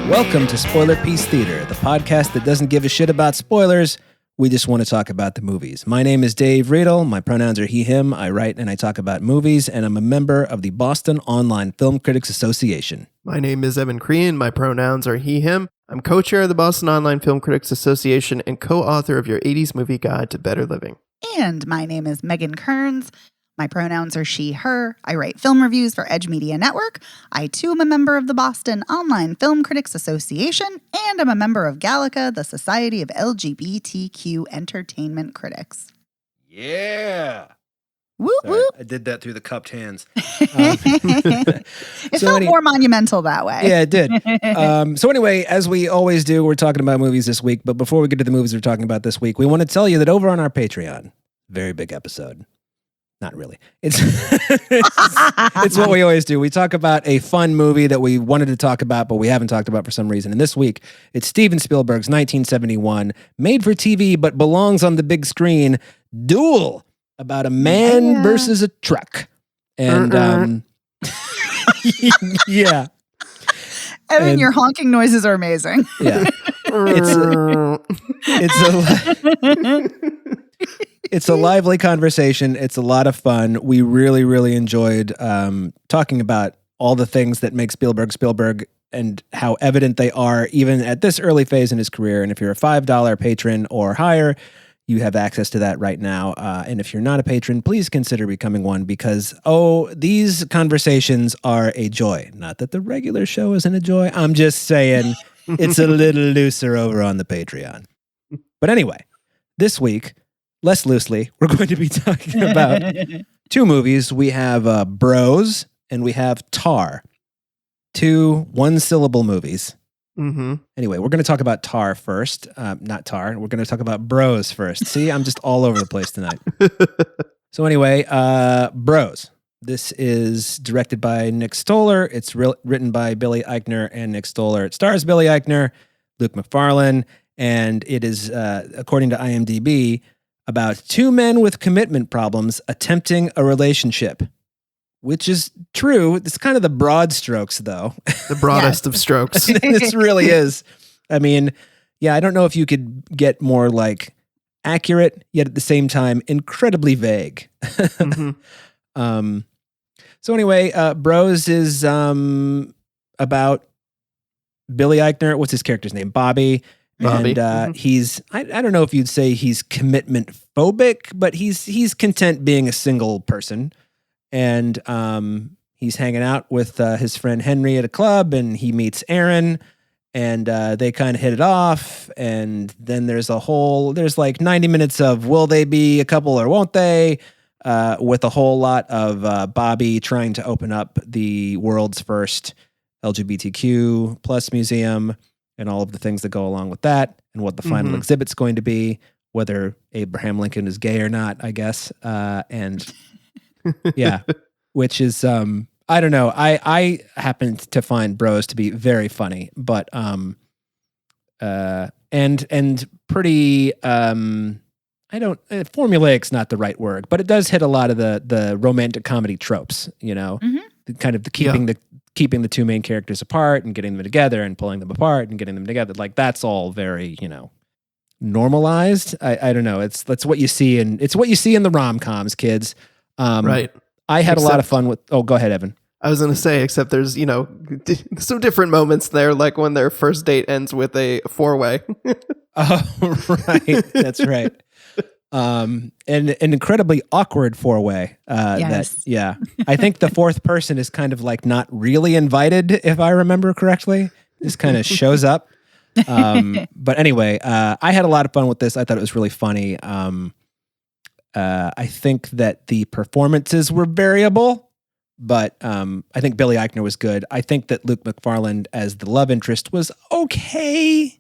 Welcome to Spoiler Piece Theater, the podcast that doesn't give a shit about spoilers. We just want to talk about the movies. My name is Dave Riedel. My pronouns are he, him. I write and I talk about movies, and I'm a member of the Boston Online Film Critics Association. My name is Evan Crean. My pronouns are he, him. I'm co-chair of the Boston Online Film Critics Association and co-author of your 80s Movie Guide to Better Living. And my name is Megan Kearns. My pronouns are she, her. I write film reviews for Edge Media Network. I, too, am a member of the Boston Online Film Critics Association, and I'm a member of Gallica, the Society of LGBTQ Entertainment Critics. Yeah. Woo Sorry, woo. I did that through the cupped hands. It felt more monumental that way. Yeah, it did. So anyway, as we always do, we're talking about movies this week. But before we get to the movies we're talking about this week, we want to tell you that over on our Patreon, very big episode. Not really. It's it's what we always do. We talk about a fun movie that we wanted to talk about, but we haven't talked about for some reason. And this week, it's Steven Spielberg's 1971, made for TV but belongs on the big screen, Duel, about a man versus a truck. And yeah. Evan, your honking noises are amazing. Yeah. It's a lively conversation. It's a lot of fun. We really, really enjoyed talking about all the things that make Spielberg, and how evident they are even at this early phase in his career. And if you're a $5 patron or higher, you have access to that right now. And if you're not a patron, please consider becoming one because, these conversations are a joy. Not that the regular show isn't a joy. I'm just saying it's a little looser over on the Patreon. But anyway, this week, less loosely, we're going to be talking about two movies. We have Bros and we have Tar. Two one-syllable movies. Mm-hmm. Anyway, we're going to talk about Tar first. Not Tar. We're going to talk about Bros first. See, I'm just all over the place tonight. So anyway, Bros. This is directed by Nick Stoller. It's written by Billy Eichner and Nick Stoller. It stars Billy Eichner, Luke McFarlane, and it is, according to IMDb, about two men with commitment problems attempting a relationship, which is true. It's kind of the broad strokes, though. The broadest of strokes. This really is. I mean, yeah, I don't know if you could get more like accurate, yet at the same time, incredibly vague. Mm-hmm. So anyway, Bros is about Billy Eichner. What's his character's name? Bobby. And he's, I don't know if you'd say he's commitment phobic, but he's content being a single person. And he's hanging out with his friend Henry at a club, and he meets Aaron, and they kind of hit it off. And then there's like 90 minutes of will they be a couple or won't they? With a whole lot of Bobby trying to open up the world's first LGBTQ plus museum, and all of the things that go along with that, and what the final exhibit's going to be, whether Abraham Lincoln is gay or not, I guess. And yeah, which is, I don't know. I happen to find Bros to be very funny, but, and pretty, formulaic's not the right word, but it does hit a lot of the romantic comedy tropes, you know, kind of keeping the two main characters apart and getting them together and pulling them apart and getting them together. Like that's all very, normalized. I don't know. That's what you see it's what you see in the rom-coms, kids. Right. I had a lot of fun with, go ahead, Evan. I was going to say, except there's, some different moments there, like when their first date ends with a four-way. Oh, right. That's right. And an incredibly awkward four-way. Yes. I think the fourth person is kind of like not really invited, if I remember correctly. Just kind of shows up. But anyway, I had a lot of fun with this. I thought it was really funny. I think that the performances were variable, but I think Billy Eichner was good. I think that Luke McFarlane as the love interest was okay.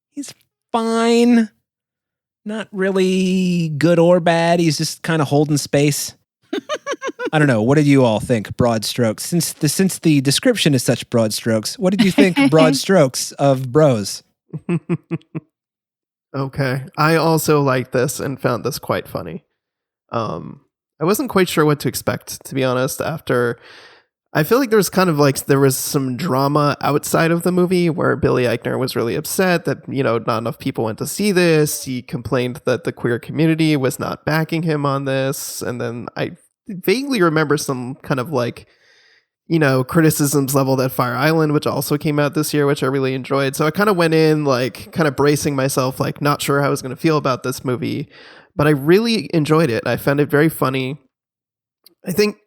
He's fine. Not really good or bad. He's just kind of holding space. I don't know. What did you all think? Broad strokes. Since the description is such broad strokes, what did you think? Broad strokes of Bros. Okay. I also liked this and found this quite funny. I wasn't quite sure what to expect, to be honest, after I feel like there was some drama outside of the movie where Billy Eichner was really upset that, not enough people went to see this. He complained that the queer community was not backing him on this. And then I vaguely remember some kind of criticisms leveled at Fire Island, which also came out this year, which I really enjoyed. So I kind of went in kind of bracing myself, not sure how I was going to feel about this movie, but I really enjoyed it. I found it very funny. I think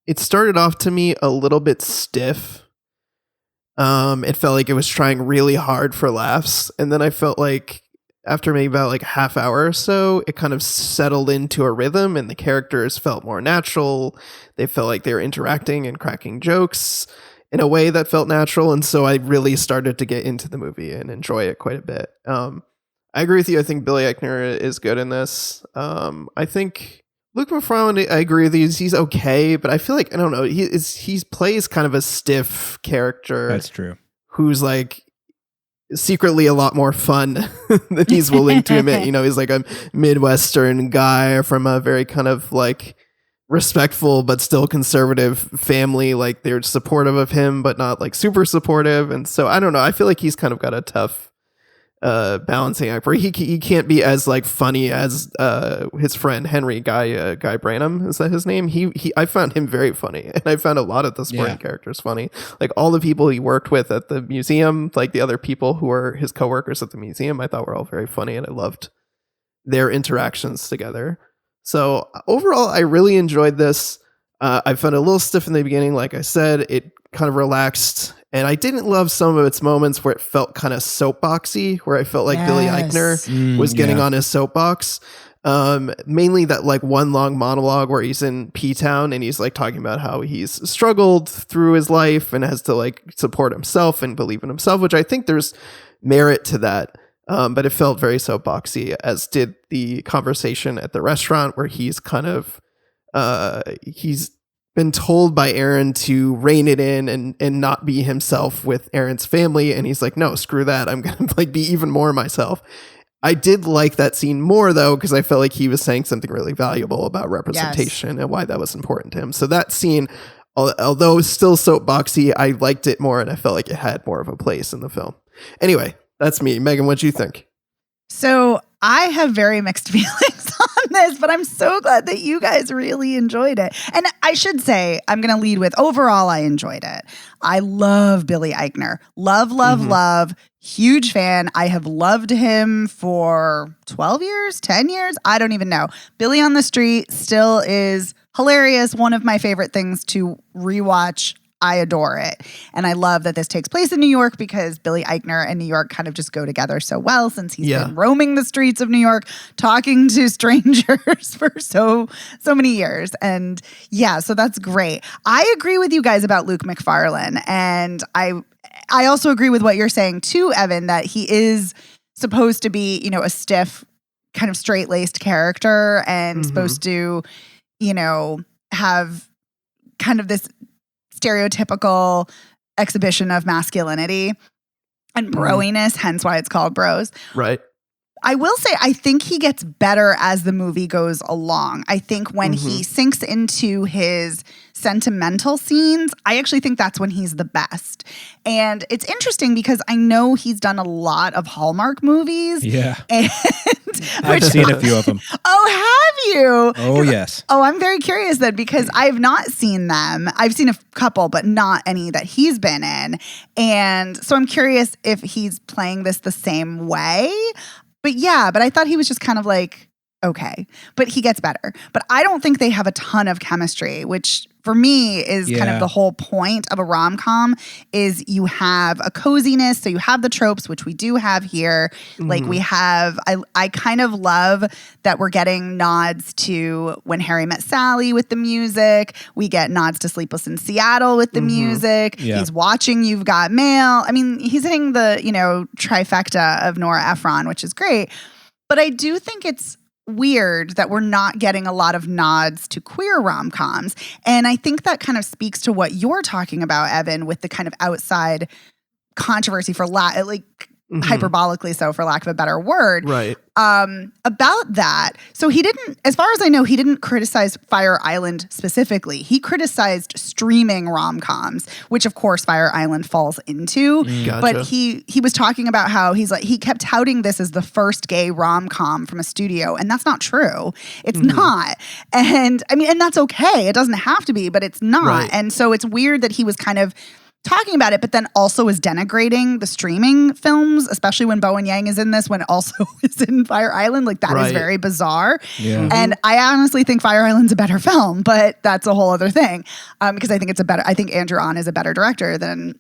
it started off to me a little bit stiff. It felt like it was trying really hard for laughs. And then I felt like after maybe about half hour or so, it kind of settled into a rhythm and the characters felt more natural. They felt like they were interacting and cracking jokes in a way that felt natural. And so I really started to get into the movie and enjoy it quite a bit. I agree with you. I think Billy Eichner is good in this. I think Luke Macfarlane, I agree with you. He's okay, but I feel like, I don't know, he plays kind of a stiff character. That's true. Who's secretly a lot more fun than he's willing to admit. He's a Midwestern guy from a very kind of respectful but still conservative family. They're supportive of him, but not super supportive. And so I don't know. I feel like he's kind of got a tough balancing act where he can't be as funny as his friend Henry Guy Branum, is that his name? I found him very funny, and I found a lot of the supporting characters funny. All the people he worked with at the museum, the other people who were his coworkers at the museum, I thought were all very funny, and I loved their interactions together. So overall, I really enjoyed this. I found it a little stiff in the beginning, like I said. It kind of relaxed. And I didn't love some of its moments where it felt kind of soapboxy, where I felt like Billy Eichner was getting on his soapbox. Mainly that one long monologue where he's in P-Town and he's talking about how he's struggled through his life and has to support himself and believe in himself, which I think there's merit to that. But it felt very soapboxy, as did the conversation at the restaurant where he's kind of, he's been told by Aaron to rein it in and not be himself with Aaron's family. And he's like, no, screw that. I'm going to be even more myself. I did like that scene more though, because I felt like he was saying something really valuable about representation and why that was important to him. So that scene, although still soapboxy, I liked it more and I felt like it had more of a place in the film. Anyway, that's me. Megan, what'd you think? So I have very mixed feelings on this, but I'm so glad that you guys really enjoyed it. And I should say, I'm going to lead with overall, I enjoyed it. I love Billy Eichner. Love. Huge fan. I have loved him for 12 years, 10 years. I don't even know. Billy on the Street still is hilarious. One of my favorite things to rewatch. I adore it. And I love that this takes place in New York because Billy Eichner and New York kind of just go together so well since he's been roaming the streets of New York, talking to strangers for so many years. And so that's great. I agree with you guys about Luke Macfarlane. And I also agree with what you're saying too, Evan, that he is supposed to be, a stiff, kind of straight-laced character and supposed to, have kind of this stereotypical exhibition of masculinity and broiness, hence why it's called Bros. Right. I will say, I think he gets better as the movie goes along. I think when he sinks into his sentimental scenes, I actually think that's when he's the best. And it's interesting because I know he's done a lot of Hallmark movies. Yeah. And I've seen a few of them. Oh, have you? Oh, yes. Oh, I'm very curious then because I have not seen them. I've seen a couple, but not any that he's been in. And so I'm curious if he's playing this the same way. But I thought he was just kind of okay, but he gets better. But I don't think they have a ton of chemistry, which for me is kind of the whole point of a rom-com is you have a coziness. So you have the tropes, which we do have here. We have, I kind of love that we're getting nods to When Harry Met Sally with the music. We get nods to Sleepless in Seattle with the music. Yeah. He's watching You've Got Mail. I mean, he's hitting the, trifecta of Nora Ephron, which is great. But I do think it's weird that we're not getting a lot of nods to queer rom-coms. And I think that kind of speaks to what you're talking about, Evan, with the kind of outside controversy for hyperbolically so, for lack of a better word. Right. About that. So he didn't, as far as I know, he didn't criticize Fire Island specifically. He criticized streaming rom-coms, which of course Fire Island falls into. Gotcha. But he was talking about how he kept touting this as the first gay rom-com from a studio, and that's not true. It's not. And I mean, and that's okay. It doesn't have to be, but it's not. Right. And so it's weird that he was kind of talking about it, but then also is denigrating the streaming films, especially when Bowen Yang is in this, when it also is in Fire Island. Like, that is very bizarre. Yeah. And I honestly think Fire Island's a better film, but that's a whole other thing. Because I think I think Andrew Ahn is a better director than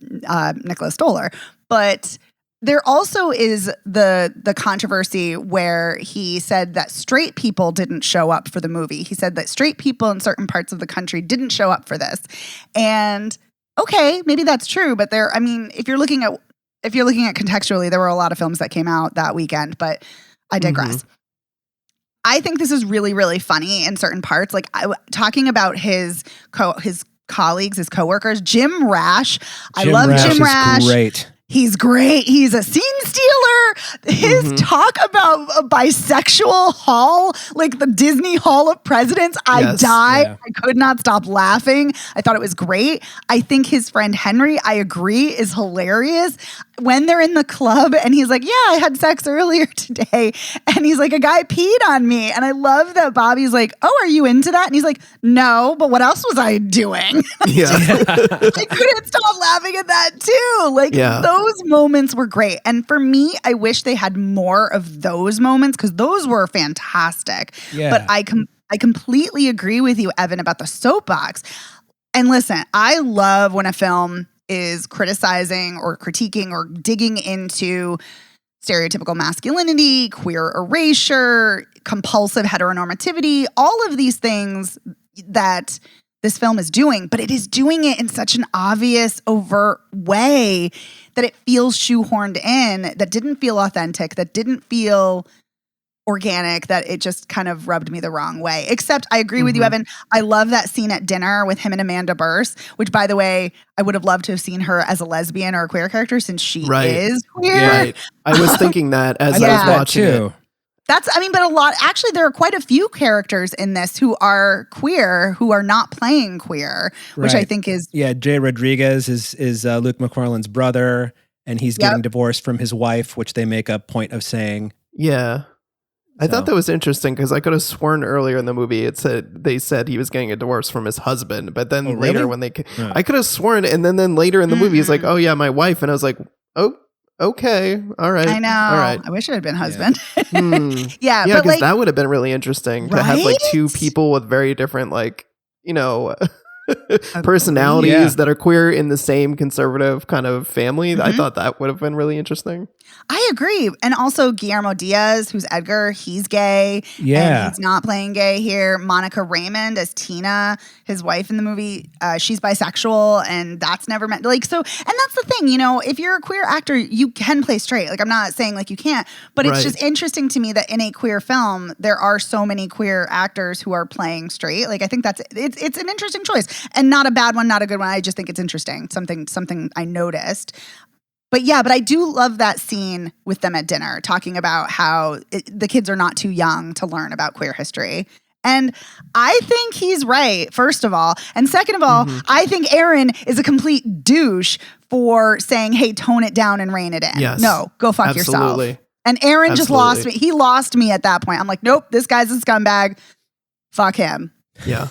Nicholas Stoller. But there also is the controversy where he said that straight people didn't show up for the movie. He said that straight people in certain parts of the country didn't show up for this. And okay, maybe that's true, but if you're looking at contextually, there were a lot of films that came out that weekend, but I digress. I think this is really, really funny in certain parts. Like, talking about his colleagues, his coworkers, Jim Rash. I love Jim Rash. Great. He's great. He's a scene stealer. His talk about a bisexual hall, like the Disney Hall of Presidents, I died. Yeah. I could not stop laughing. I thought it was great. I think his friend Henry, I agree, is hilarious. When they're in the club and he's like, yeah, I had sex earlier today. And he's like, a guy peed on me. And I love that Bobby's like, oh, are you into that? And he's like, no, but what else was I doing? Yeah. I couldn't stop laughing at that too. Like, those moments were great. And for me, I wish they had more of those moments, because those were fantastic. Yeah. But I completely agree with you, Evan, about the soapbox. And listen, I love when a film is criticizing or critiquing or digging into stereotypical masculinity, queer erasure, compulsive heteronormativity, all of these things that this film is doing, but it is doing it in such an obvious, overt way that it feels shoehorned in, that didn't feel authentic, that didn't feel organic, that it just kind of rubbed me the wrong way. Except I agree with you, Evan. I love that scene at dinner with him and Amanda Bearse, which, by the way, I would have loved to have seen her as a lesbian or a queer character, since she is queer. Right. I was thinking that as I was watching it. But there are quite a few characters in this who are queer, who are not playing queer, which I think is... Yeah, Jay Rodriguez is Luke McFarlane's brother, and he's getting divorced from his wife, which they make a point of saying. Yeah. I thought that was interesting, because I could have sworn earlier in the movie they said he was getting a divorce from his husband, but then later when I could have sworn, and then later in the movie he's like, oh yeah, my wife, and I was like, oh, okay, all right, I know. all right. I wish it had been husband. Yeah, but because that would have been really interesting to have like two people with very different, like, personalities that are queer in the same conservative kind of family. I thought that would have been really interesting. I agree. And also Guillermo Diaz, who's Edgar, he's gay. Yeah. And he's not playing gay here. Monica Raymond as Tina, his wife in the movie, she's bisexual, and that's never meant and that's the thing, if you're a queer actor, you can play straight. Like, I'm not saying like you can't, but it's just interesting to me that in a queer film, there are so many queer actors who are playing straight. Like, I think it's an interesting choice, and not a bad one, not a good one. I just think it's interesting. Something I noticed. But I do love that scene with them at dinner, talking about how the kids are not too young to learn about queer history. And I think he's right, first of all. And second of all, I think Aaron is a complete douche for saying, hey, tone it down and rein it in. Yes. No, go fuck yourself. And Aaron just lost me. He lost me at that point. I'm like, nope, this guy's a scumbag. Fuck him. Yeah.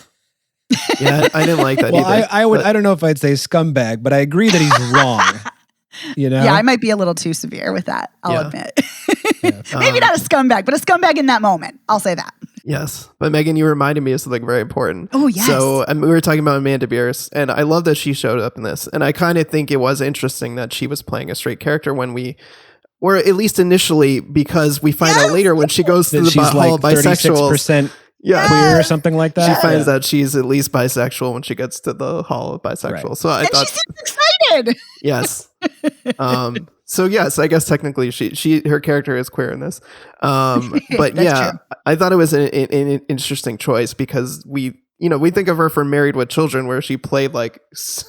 Yeah, I didn't like that well, either. I don't know if I'd say scumbag, but I agree that he's wrong. Yeah, I might be a little too severe with that. I'll admit. Maybe not a scumbag, but a scumbag in that moment. I'll say that. Yes. But Megan, you reminded me of something very important. Oh, yes. So we were talking about Amanda Bearse, and I love that she showed up in this. And I kind of think it was interesting that she was playing a straight character or at least initially, because we find out later when she goes to the hall of bisexuals. 36% queer or something like that. She finds that she's at least bisexual when she gets to the hall of bisexual. Right. So I thought she seems excited. Yes. So yes, I guess technically her character is queer in this. But yeah, true. I thought it was an interesting choice, because we we think of her from Married with Children, where she played like, this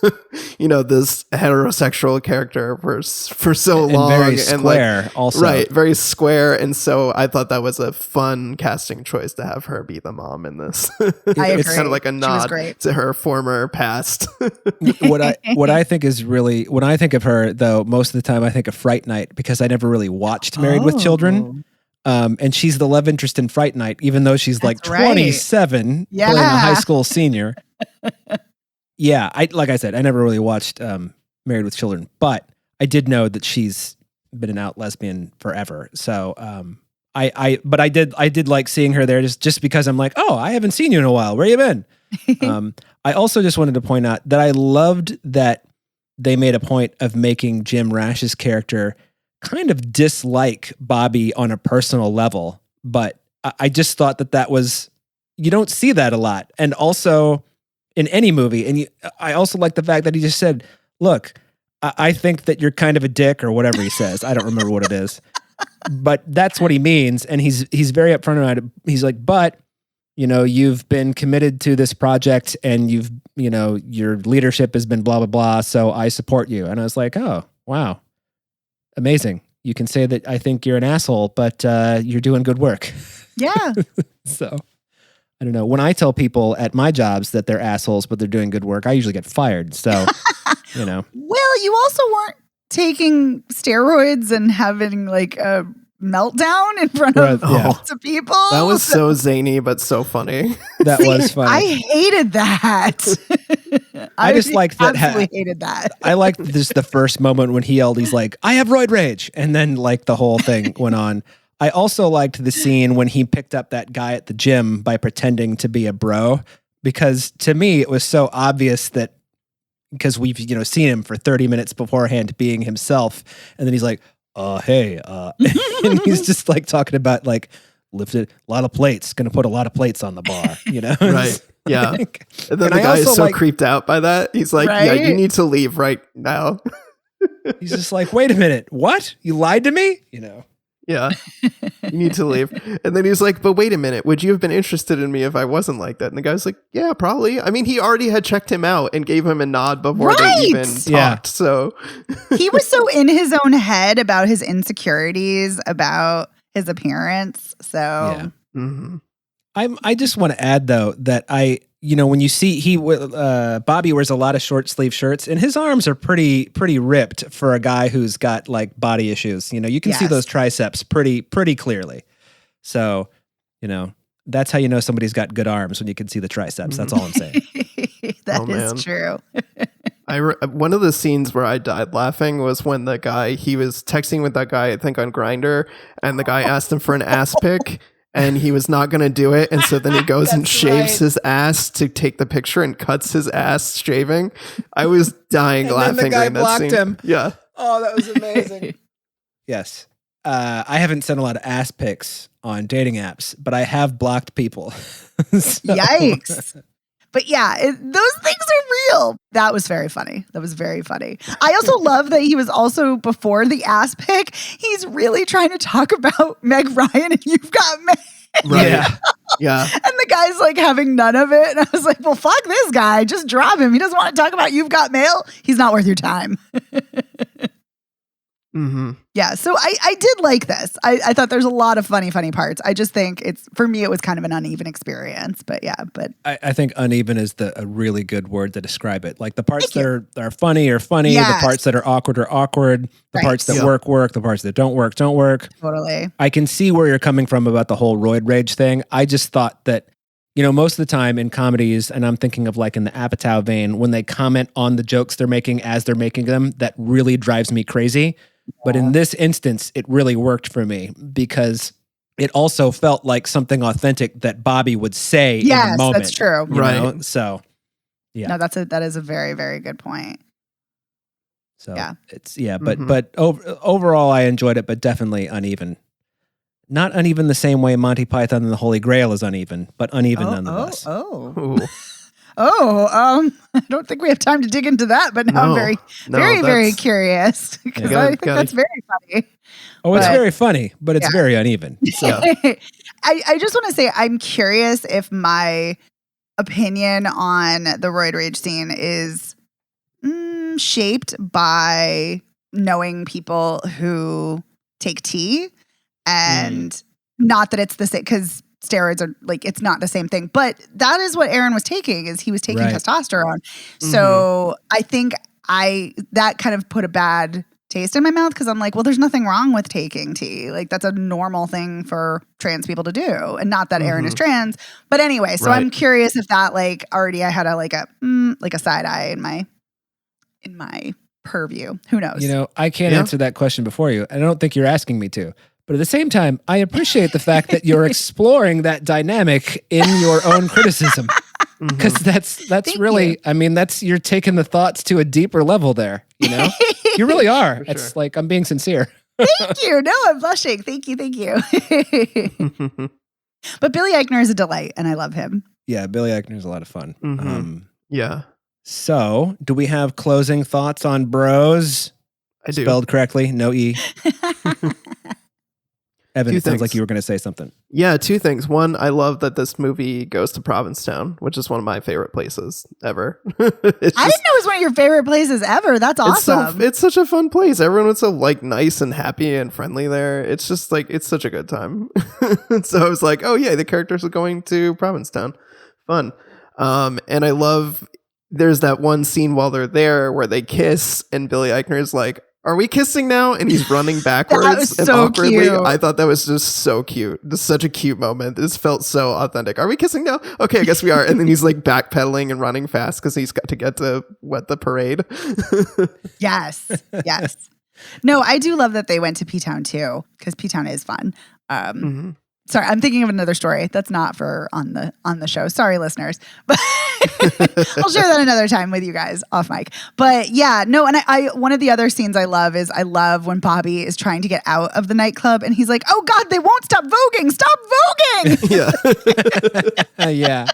heterosexual character for so long. And very square also. Right, very square. And so I thought that was a fun casting choice to have her be the mom in this. It's kind of like a nod to her former past. What I think is really, when I think of her, though, most of the time I think of Fright Night, because I never really watched Married with Children. And she's the love interest in Fright Night, even though she's like 27, playing a high school senior. Yeah, like I said, I never really watched Married with Children, but I did know that she's been an out lesbian forever. So I did like seeing her there just because I'm like, oh, I haven't seen you in a while. Where you been? I also just wanted to point out that I loved that they made a point of making Jim Rash's character kind of dislike Bobby on a personal level, but I just thought that was, you don't see that a lot. And also in any movie. And I also like the fact that he just said, look, I think that you're kind of a dick, or whatever he says. I don't remember what it is, but that's what he means. And he's very upfront about it. He's like, but you've been committed to this project, and your leadership has been blah, blah, blah. So I support you. And I was like, oh, wow. Amazing. You can say that I think you're an asshole, but you're doing good work. Yeah. So I don't know. When I tell people at my jobs that they're assholes, but they're doing good work, I usually get fired. So, Well, you also weren't taking steroids and having like a meltdown in front of lots of people. That was so zany, but so funny. That was funny. I hated that. I just liked that. Absolutely hated that. I liked this the first moment when he yelled, he's like, I have roid rage. And then like the whole thing went on. I also liked the scene when he picked up that guy at the gym by pretending to be a bro, because to me, it was so obvious that, because we've, seen him for 30 minutes beforehand being himself. And then he's like, hey, and he's just like talking about like lifted a lot of plates, going to put a lot of plates on the bar, Right. Yeah. And then the guy is so creeped out by that. He's like, yeah, you need to leave right now. He's just like, wait a minute. What? You lied to me? Yeah. You need to leave. And then he's like, but wait a minute. Would you have been interested in me if I wasn't like that? And the guy's like, yeah, probably. I mean, he already had checked him out and gave him a nod before they even talked. Yeah. So he was so in his own head about his insecurities, about his appearance. So yeah. Mm-hmm. I just want to add though that when you see Bobby wears a lot of short sleeve shirts, and his arms are pretty ripped for a guy who's got like body issues. You can see those triceps pretty clearly. So, that's how you know somebody's got good arms, when you can see the triceps. That's all I'm saying. That is true. One of the scenes where I died laughing was when he was texting with that guy, I think on Grindr, and the guy asked him for an ass pic. And he was not going to do it. And so then he goes and shaves his ass to take the picture and cuts his ass shaving. I was dying laughing. Then the guy blocked him. Yeah. Oh, that was amazing. Yes. I haven't sent a lot of ass pics on dating apps, but I have blocked people. Yikes. But yeah, those things are real. That was very funny. I also love that he was also, before the ass pic, he's really trying to talk about Meg Ryan and You've Got Mail. Right. Yeah. Yeah. And the guy's like having none of it. And I was like, well, fuck this guy. Just drop him. He doesn't want to talk about You've Got Mail. He's not worth your time. Mm-hmm. Yeah, so I did like this. I thought there's a lot of funny parts. I just think for me, it was kind of an uneven experience. But yeah, I think uneven is a really good word to describe it. Like the parts that are funny are funny. Yes. The parts that are awkward. The parts that work. The parts that don't work. Totally. I can see where you're coming from about the whole roid rage thing. I just thought that, most of the time in comedies, and I'm thinking of like in the Apatow vein, when they comment on the jokes they're making as they're making them, that really drives me crazy. But in this instance, it really worked for me because it also felt like something authentic that Bobby would say in the moment. Yes, that's true. Right. So, yeah. No, that is a very, very good point. So, but overall, I enjoyed it, but definitely uneven. Not uneven the same way Monty Python and the Holy Grail is uneven, but uneven nonetheless. I don't think we have time to dig into that, but now I'm very curious because I think that's very funny. Oh, it's very funny, but it's very uneven. So. I just want to say I'm curious if my opinion on the roid rage scene is shaped by knowing people who take tea, and not that it's the same, because steroids are like, it's not the same thing, but that is what Aaron was taking, is he was taking testosterone. So I think that kind of put a bad taste in my mouth, because I'm like, well, there's nothing wrong with taking tea. Like, that's a normal thing for trans people to do, and not that Aaron is trans. But anyway, so I'm curious if that like already I had a side eye in my purview. Who knows? You know, I can't answer that question before you. I don't think you're asking me to. But at the same time, I appreciate the fact that you're exploring that dynamic in your own criticism. Because that's really, I mean, you're taking the thoughts to a deeper level there, you know? You really are. It's like, I'm being sincere. Thank you. No, I'm blushing. Thank you. But Billy Eichner is a delight, and I love him. Yeah, Billy Eichner is a lot of fun. Yeah. So, do we have closing thoughts on Bros? I do. Spelled correctly, no E. Evan, it sounds like you were going to say something. Yeah, two things. One, I love that this movie goes to Provincetown, which is one of my favorite places ever. I didn't know it was one of your favorite places ever. That's awesome. It's such a fun place. Everyone was so like nice and happy and friendly there. It's just like, it's such a good time. So I was like, oh yeah, the characters are going to Provincetown. Fun. And I love, there's that one scene while they're there where they kiss and Billy Eichner is like, are we kissing now? And he's running backwards and so awkwardly. Cute. I thought that was just so cute. Just such a cute moment. This felt so authentic. Are we kissing now? Okay, I guess we are. And then he's like backpedaling and running fast because he's got to get to the parade. Yes. No, I do love that they went to P-Town too, because P-Town is fun. Sorry, I'm thinking of another story that's not for on the show. Sorry, listeners, but I'll share that another time with you guys off mic. But yeah, no, and I one of the other scenes I love when Bobby is trying to get out of the nightclub and he's like, "Oh God, they won't stop voguing! Stop voguing!" Yeah.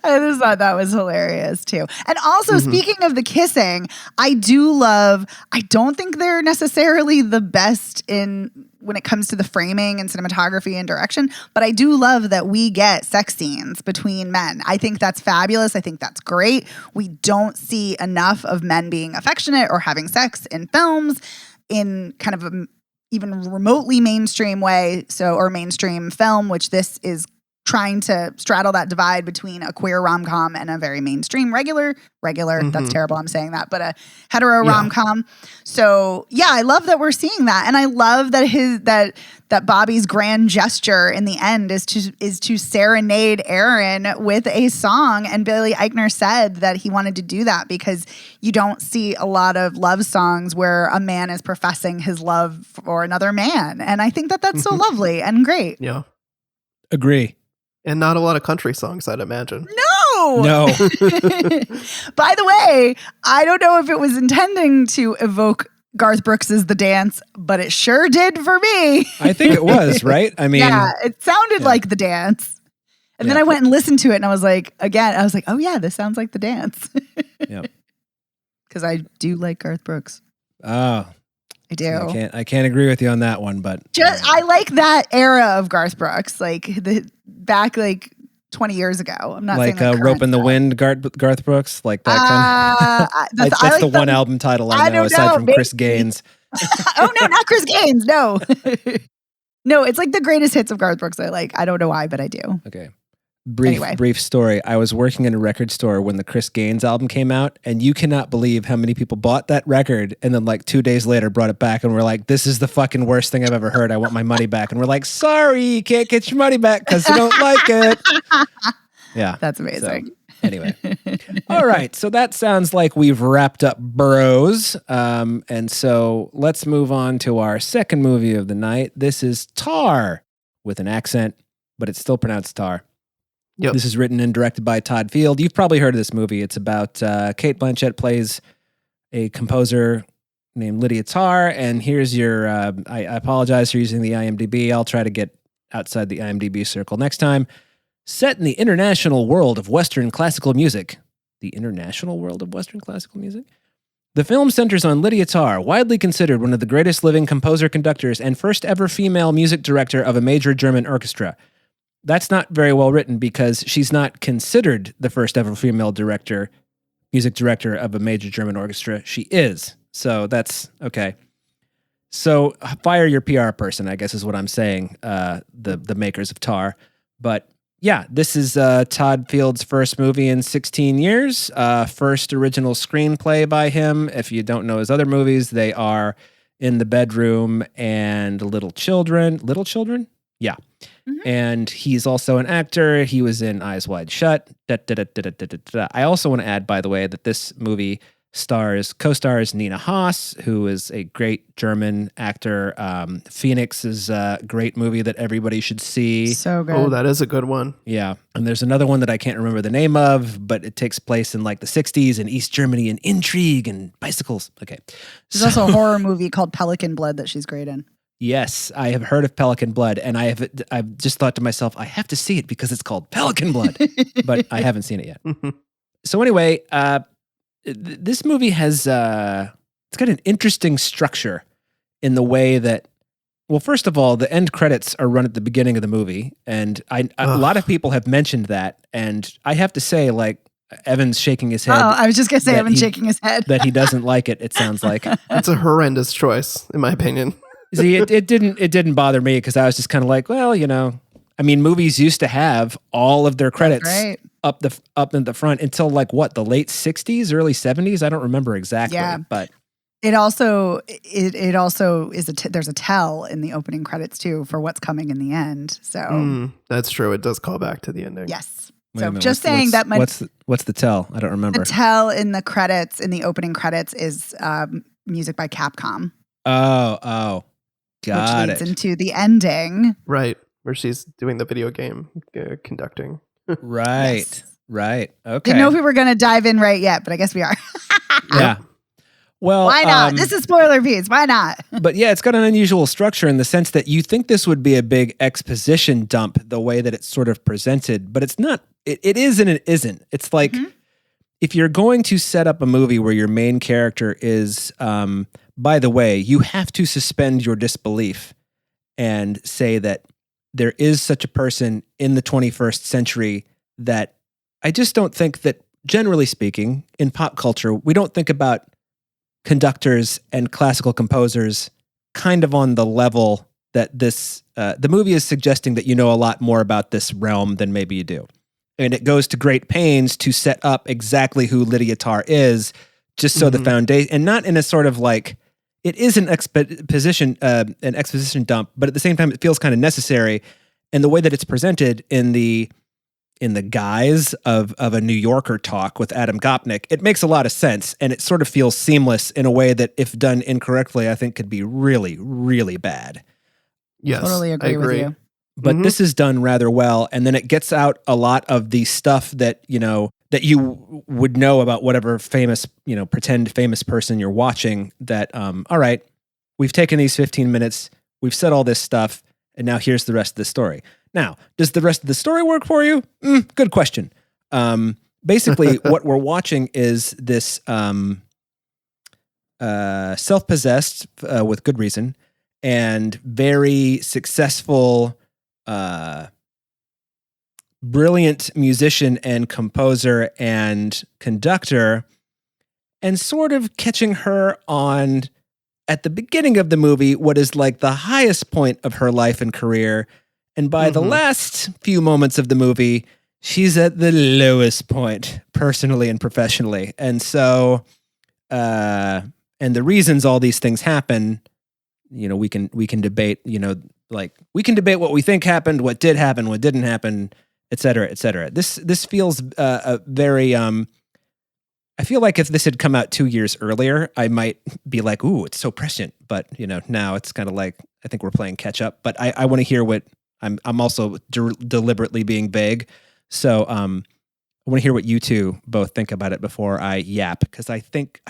I just thought that was hilarious too. And also, speaking of the kissing, I don't think they're necessarily the best when it comes to the framing and cinematography and direction, but I do love that we get sex scenes between men. I think that's fabulous. I think that's great. We don't see enough of men being affectionate or having sex in films in kind of a even remotely mainstream way, or mainstream film, which this is trying to straddle that divide between a queer rom-com and a very mainstream regular, that's terrible, I'm saying that, but a hetero rom-com. So yeah, I love that we're seeing that. And I love that that Bobby's grand gesture in the end is to serenade Aaron with a song. And Billy Eichner said that he wanted to do that because you don't see a lot of love songs where a man is professing his love for another man. And I think that that's so lovely and great. Yeah. Agree. And not a lot of country songs, I'd imagine. No. By the way, I don't know if it was intending to evoke Garth Brooks' The Dance, but it sure did for me. I think it was, right? I mean, yeah, it sounded like The Dance. And then I went and listened to it and I was like, oh yeah, this sounds like The Dance. Yep. Because I do like Garth Brooks. Oh. I do. I can't agree with you on that one, but I like that era of Garth Brooks, like back 20 years ago. I'm not saying like Rope in the Wind, Garth Brooks, like that kind. That's the one album title I know aside from Chris Gaines. Oh no, not Chris Gaines. No, no, it's like the greatest hits of Garth Brooks. I like. I don't know why, but I do. Okay. Brief story. I was working in a record store when the Chris Gaines album came out, and you cannot believe how many people bought that record and then 2 days later brought it back and were like, this is the fucking worst thing I've ever heard. I want my money back. And we're like, sorry, you can't get your money back because you don't like it. Yeah. That's amazing. So, anyway. All right. So that sounds like we've wrapped up Bros. And so let's move on to our second movie of the night. This is Tar with an accent, but it's still pronounced Tar. Yep. This is written and directed by Todd Field. You've probably heard of this movie. It's about Cate Blanchett plays a composer named Lydia Tarr. And here's your, I apologize for using the IMDb. I'll try to get outside the IMDb circle next time. Set in the international world of Western classical music. The international world of Western classical music? The film centers on Lydia Tarr, widely considered one of the greatest living composer-conductors and first ever female music director of a major German orchestra. that's not very well written because she's not considered the first ever female music director of a major German orchestra. She is. So that's okay. So fire your PR person, I guess is what I'm saying, the makers of Tar. But yeah, this is Todd Field's first movie in 16 years, first original screenplay by him. If you don't know his other movies, they are In the Bedroom and Little Children. Little Children? Yeah. Mm-hmm. And he's also an actor. He was in Eyes Wide Shut. I also want to add, by the way, that this movie co-stars Nina Haas, who is a great German actor. Phoenix is a great movie that everybody should see. So good. Oh, that is a good one. Yeah. And there's another one that I can't remember the name of, but it takes place in like the 60s in East Germany and intrigue and bicycles. Okay. There's also a horror movie called Pelican Blood that she's great in. Yes, I have heard of Pelican Blood, and I've just thought to myself, I have to see it because it's called Pelican Blood, but I haven't seen it yet. So anyway, this movie has it's got an interesting structure in the way that, well, first of all, the end credits are run at the beginning of the movie, and a lot of people have mentioned that, and I have to say, like, Evan's shaking his head. Oh, I was just gonna say Evan's shaking his head that he doesn't like it. It sounds like it's a horrendous choice, in my opinion. See, it didn't bother me because I was just kind of like, well, I mean, movies used to have all of their credits up in the front until like what, the late 60s, early 70s? I don't remember exactly, but it also is there's a tell in the opening credits too for what's coming in the end. So that's true. It does call back to the ending. Yes. So just saying that what's the tell? I don't remember. The tell in the credits, in the opening credits, is music by Capcom. Oh. Got which leads into the ending. Right, where she's doing the video game conducting. Right, yes. Right. Okay. Didn't know if we were going to dive in right yet, but I guess we are. Yeah. Well, why not? This is spoiler piece. Why not? But yeah, it's got an unusual structure in the sense that you think this would be a big exposition dump, the way that it's sort of presented, but it's not. It is and it isn't. It's like if you're going to set up a movie where your main character is, by the way, you have to suspend your disbelief and say that there is such a person in the 21st century that I just don't think that, generally speaking, in pop culture, we don't think about conductors and classical composers kind of on the level that the movie is suggesting that you know a lot more about this realm than maybe you do. And it goes to great pains to set up exactly who Lydia Tarr is, just so the foundation, and not in a sort of like, it is an exposition dump, but at the same time, it feels kind of necessary. And the way that it's presented in the guise of a New Yorker talk with Adam Gopnik, it makes a lot of sense, and it sort of feels seamless in a way that, if done incorrectly, I think could be really, really bad. Yes, totally agree with you. But this is done rather well, and then it gets out a lot of the stuff that that you would know about whatever famous, pretend famous person you're watching. That all right, we've taken these 15 minutes, we've said all this stuff, and now here's the rest of the story. Now, does the rest of the story work for you? Good question. Basically, what we're watching is this self-possessed, with good reason, and very successful, brilliant musician and composer and conductor, and sort of catching her on, at the beginning of the movie, what is like the highest point of her life and career. And by the last few moments of the movie, she's at the lowest point, personally and professionally. And so, and the reasons all these things happen, we can debate, we can debate what we think happened, what did happen, what didn't happen, et cetera, et cetera. This feels very, I feel like if this had come out 2 years earlier, I might be like, ooh, it's so prescient. But, now it's kind of like, I think we're playing catch up. But I want to hear what, I'm also deliberately being vague. So I want to hear what you two both think about it before I yap, because I think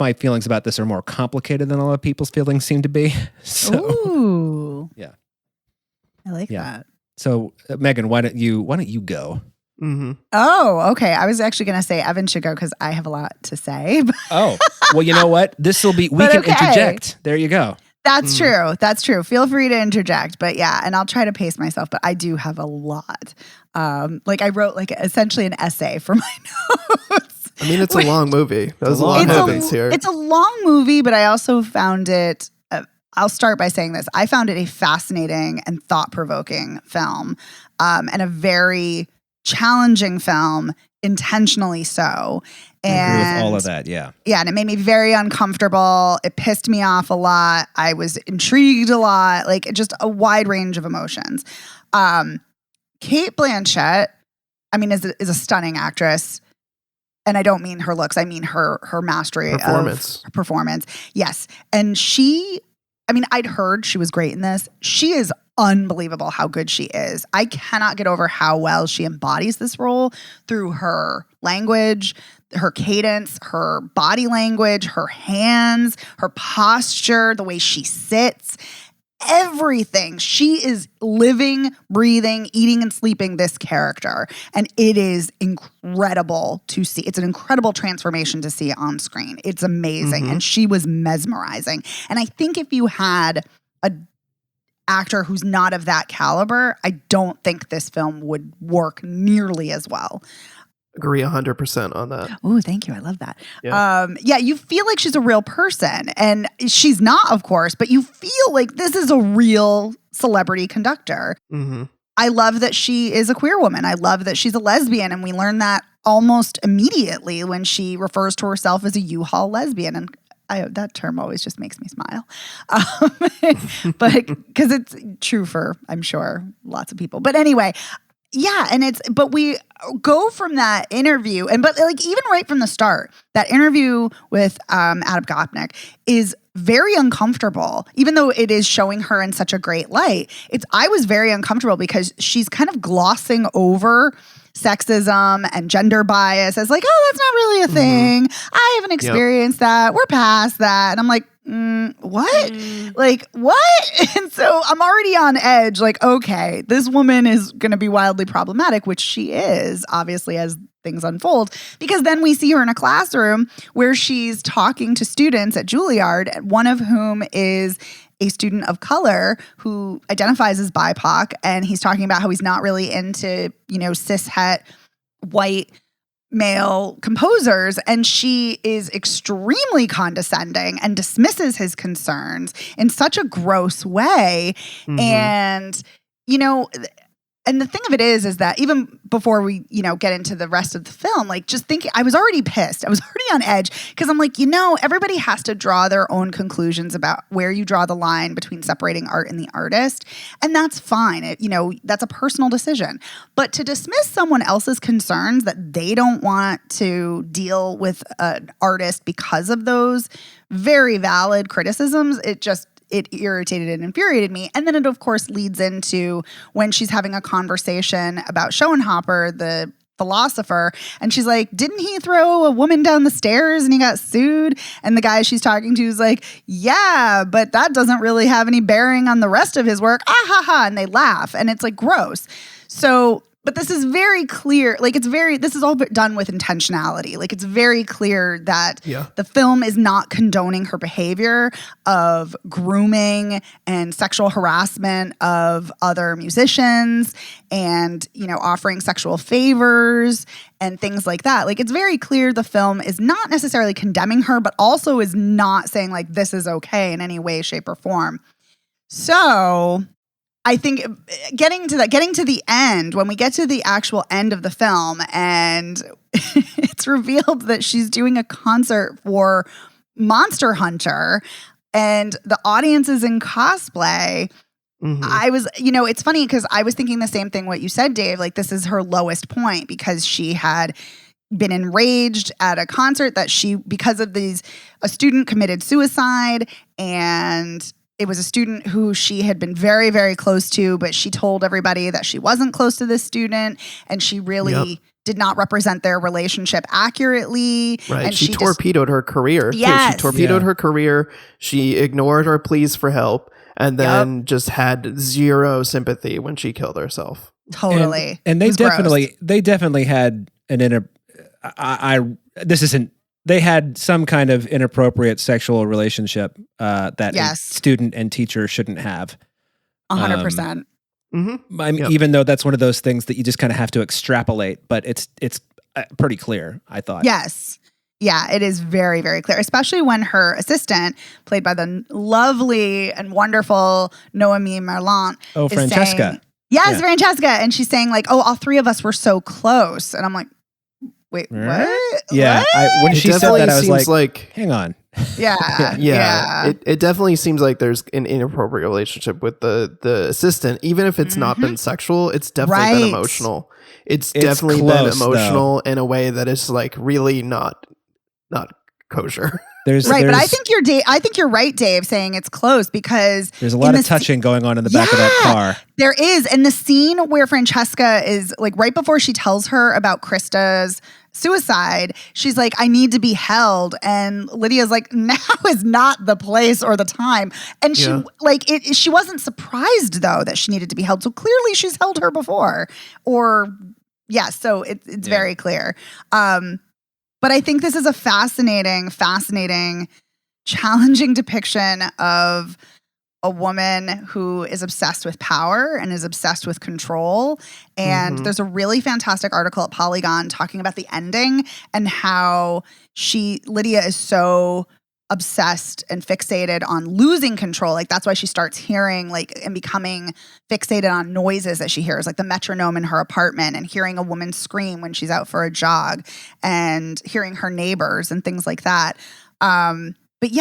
my feelings about this are more complicated than a lot of people's feelings seem to be. So, ooh, yeah, I like that. So Megan, why don't you go? Oh, okay. I was actually going to say Evan should go because I have a lot to say. Oh, well, you know what? This will be, we can interject. There you go. That's true. That's true. Feel free to interject. But yeah, and I'll try to pace myself, but I do have a lot. Like I wrote like essentially an essay for my notes. I mean, it's a long movie. There's a lot of movies here. It's a long movie, but I also found it, I'll start by saying this. I found it a fascinating and thought-provoking film, and a very challenging film, intentionally so. I agree with all of that, yeah. Yeah, and it made me very uncomfortable. It pissed me off a lot. I was intrigued a lot, like just a wide range of emotions. Cate Blanchett, I mean, is a stunning actress. And I don't mean her looks. I mean her mastery of performance. Yes. And I'd heard she was great in this. She is unbelievable how good she is. I cannot get over how well she embodies this role through her language, her cadence, her body language, her hands, her posture, the way she sits. Everything. She is living, breathing, eating, and sleeping this character. And it is incredible to see. It's an incredible transformation to see on screen. It's amazing. And she was mesmerizing. And I think if you had an actor who's not of that caliber, I don't think this film would work nearly as well. Agree 100% on that. Oh, thank you. I love that. Yeah. You feel like she's a real person, and she's not, of course, but you feel like this is a real celebrity conductor. I love that she is a queer woman. I love that she's a lesbian, and we learn that almost immediately when she refers to herself as a U-Haul lesbian. And that term always just makes me smile. But because it's true for, I'm sure, lots of people. But anyway, yeah, but we go from that interview, but like even right from the start, that interview with Adam Gopnik is very uncomfortable, even though it is showing her in such a great light. I was very uncomfortable because she's kind of glossing over sexism and gender bias as like, oh, that's not really a thing. I haven't experienced that. We're past that. And I'm like, what? Like, what? And so I'm already on edge. Like, okay, this woman is going to be wildly problematic, which she is, obviously, as things unfold. Because then we see her in a classroom where she's talking to students at Juilliard, one of whom is a student of color who identifies as BIPOC. And he's talking about how he's not really into, cis-het white male composers, and she is extremely condescending and dismisses his concerns in such a gross way. And and the thing of it is that even before we, get into the rest of the film, like just thinking, I was already pissed. I was already on edge because I'm like, everybody has to draw their own conclusions about where you draw the line between separating art and the artist. And that's fine. That's a personal decision. But to dismiss someone else's concerns that they don't want to deal with an artist because of those very valid criticisms, it irritated and infuriated me. And then it, of course, leads into when she's having a conversation about Schoenhauer, the philosopher, and she's like, didn't he throw a woman down the stairs and he got sued? And the guy she's talking to is like, yeah, but that doesn't really have any bearing on the rest of his work. Ah, ha, ha. And they laugh. And it's like gross. So, but this is very clear. Like this is all done with intentionality. Like it's very clear that the film is not condoning her behavior of grooming and sexual harassment of other musicians and, offering sexual favors and things like that. Like it's very clear the film is not necessarily condemning her, but also is not saying like this is okay in any way, shape, or form. So I think getting to the end, when we get to the actual end of the film and it's revealed that she's doing a concert for Monster Hunter and the audience is in cosplay, I was, it's funny because I was thinking the same thing what you said, Dave, like this is her lowest point because she had been enraged at a concert that because of a student committed suicide, and it was a student who she had been very, very close to, but she told everybody that she wasn't close to this student, and she really did not represent their relationship accurately. Right. And she torpedoed her career. Yes. She torpedoed her career. She ignored her pleas for help, and then just had zero sympathy when she killed herself. Totally. And they definitely had an this they had some kind of inappropriate sexual relationship that a Yes. student and teacher shouldn't have. 100%. Yep. Even though that's one of those things that you just kind of have to extrapolate, but it's pretty clear, I thought. Yes. Yeah, it is very, very clear, especially when her assistant, played by the lovely and wonderful Noémie Merlant, Oh, is Francesca. saying, yes, Yeah. Francesca. And she's saying like, oh, all three of us were so close. And I'm like, wait, what? Yeah, What? when It she said definitely that, I was seems like, hang on. Yeah. It definitely seems like there's an inappropriate relationship with the assistant, even if it's not been sexual. It's definitely been Right. emotional. It's It's definitely close, been emotional in a way that is like really not kosher. Right, but I there's- think you're right, Dave, saying it's close because There's a lot in of the touching going on in the back of that Yeah. car. there is. And the scene where Francesca is like right before she tells her about Krista's suicide, she's like, I need to be held. And Lydia's like, now is not the place or the time. And she she wasn't surprised though that she needed to be held. So clearly she's held her before. Or so it's very clear. But I think this is a fascinating, challenging depiction of a woman who is obsessed with power and is obsessed with control. And there's a really fantastic article at Polygon talking about the ending and how Lydia is so obsessed and fixated on losing control. Like that's why she starts hearing and becoming fixated on noises that she hears, like the metronome in her apartment and hearing a woman scream when she's out for a jog and hearing her neighbors and things like that. But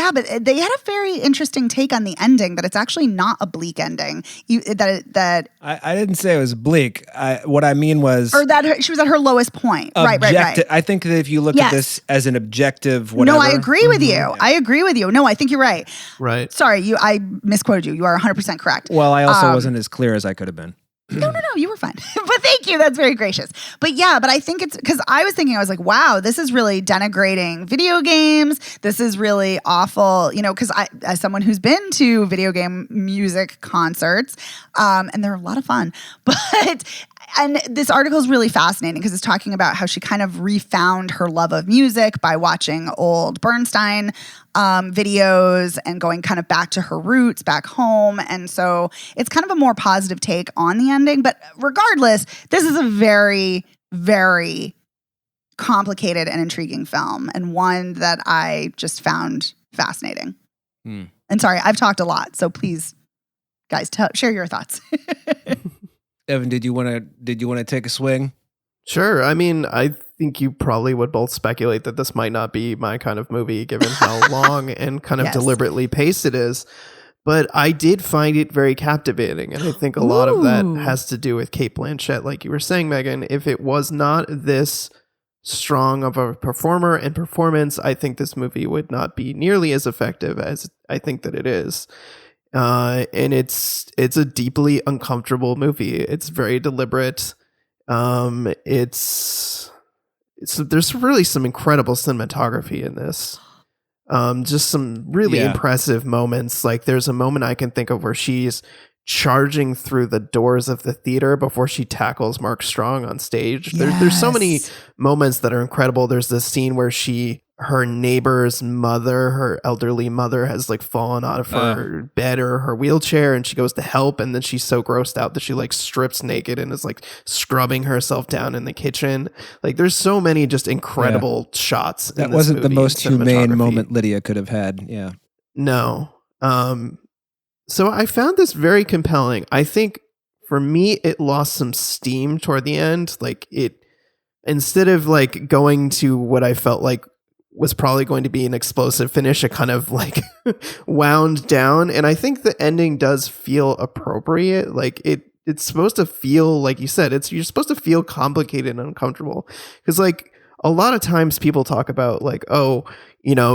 they had a very interesting take on the ending that it's actually not a bleak ending. I didn't say it was bleak. What I mean was, or that she was at her lowest point. Right. I think that if you look at this as an objective, whatever. No, I agree with you. I agree with you. No, I think you're right. Right. Sorry, I misquoted you. You are 100% correct. Well, I also wasn't as clear as I could have been. No, you were fine. But thank you. That's very gracious. But I think it's because I was like, wow, this is really denigrating video games. This is really awful, because as someone who's been to video game music concerts, and they're a lot of fun, and this article is really fascinating because it's talking about how she kind of refound her love of music by watching old Bernstein videos and going kind of back to her roots, back home. And so it's kind of a more positive take on the ending. But regardless, this is a very, very complicated and intriguing film and one that I just found fascinating. And sorry, I've talked a lot. So please, guys, share your thoughts. Evan, did you want to take a swing? Sure. I mean, I think you probably would both speculate that this might not be my kind of movie, given how long and kind of deliberately paced it is. But I did find it very captivating. And I think a lot of that has to do with Cate Blanchett. Like you were saying, Megan, if it was not this strong of a performer and performance, I think this movie would not be nearly as effective as I think that it is. And it's a deeply uncomfortable movie. It's very deliberate. There's really some incredible cinematography in this. Just some really impressive moments. Like there's a moment I can think of where she's charging through the doors of the theater before she tackles Mark Strong on stage. There's so many moments that are incredible. There's this scene where her neighbor's mother, her elderly mother, has like fallen out of her bed or her wheelchair, and she goes to help, and then she's so grossed out that she like strips naked and is like scrubbing herself down in the kitchen. Like there's so many just incredible shots. That wasn't the most humane moment Lydia could have had. Yeah. No. So I found this very compelling. I think for me, it lost some steam toward the end. Like instead of like going to what I felt like was probably going to be an explosive finish, it kind of like wound down. And I think the ending does feel appropriate. Like it's supposed to feel, like you said, you're supposed to feel complicated and uncomfortable. Because like a lot of times people talk about like, oh,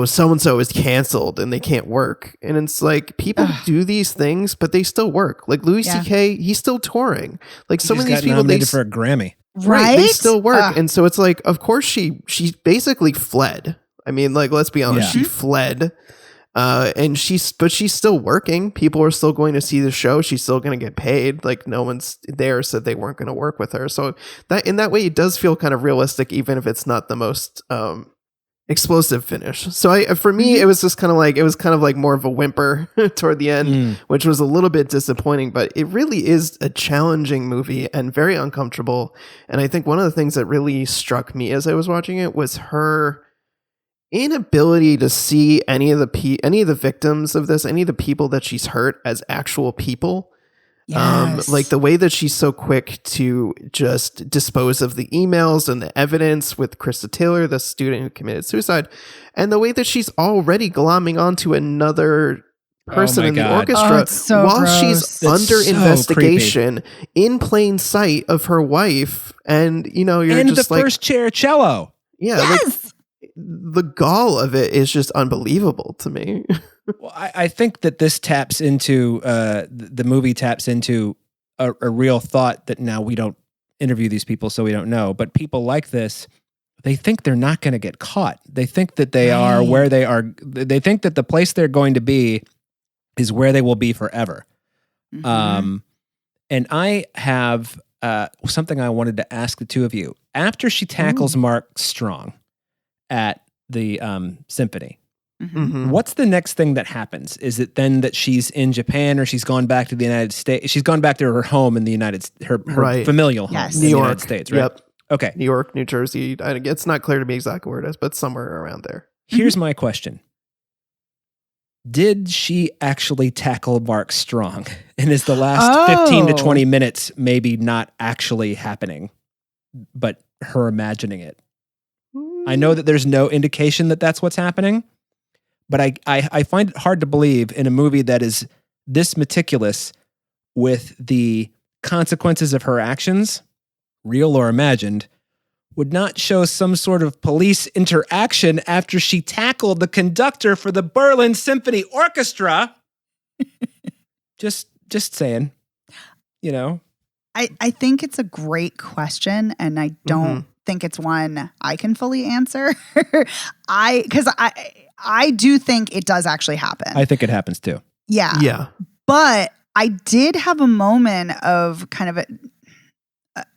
so-and-so is canceled and they can't work. And it's like people do these things, but they still work. Like Louis C.K., he's still touring. Like some of these people, nominated for a Grammy. Right? They still work. And so it's like, of course she basically fled. I mean, like, let's be honest, she fled. And she's still working. People are still going to see the show. She's still going to get paid. Like no one's there said they weren't going to work with her. So that in that way, it does feel kind of realistic, even if it's not the most explosive finish. So for me, it was just kind of like more of a whimper toward the end, which was a little bit disappointing, but it really is a challenging movie and very uncomfortable. And I think one of the things that really struck me as I was watching it was her inability to see any of the victims of this, any of the people that she's hurt as actual people. Yes. Like the way that she's so quick to just dispose of the emails and the evidence with Krista Taylor, the student who committed suicide, and the way that she's already glomming onto another person in the orchestra while she's under investigation in plain sight of her wife. And, you're just the first chair cello. Yeah. Yes. The gall of it is just unbelievable to me. Well, I think that this taps into the movie taps into a real thought that now we don't interview these people, so we don't know. But people like this, they think they're not going to get caught. They think that they are where they are. They think that the place they're going to be is where they will be forever. Mm-hmm. And I have something I wanted to ask the two of you. After she tackles Mark Strong at the symphony, what's the next thing that happens? Is it then that she's in Japan, or she's gone back to the United States? She's gone back to her home in the her familial home in the United States, right? Yep. Okay. New York, New Jersey. It's not clear to me exactly where it is, but somewhere around there. Here's my question. Did she actually tackle Mark Strong? And is the last 15 to 20 minutes maybe not actually happening, but her imagining it? I know that there's no indication that that's what's happening, but I find it hard to believe in a movie that is this meticulous with the consequences of her actions, real or imagined, would not show some sort of police interaction after she tackled the conductor for the Berlin Symphony Orchestra. Just saying, I think it's a great question, and I don't think it's one I can fully answer. Because I do think it does actually happen. I think it happens too. Yeah. Yeah. But I did have a moment of kind of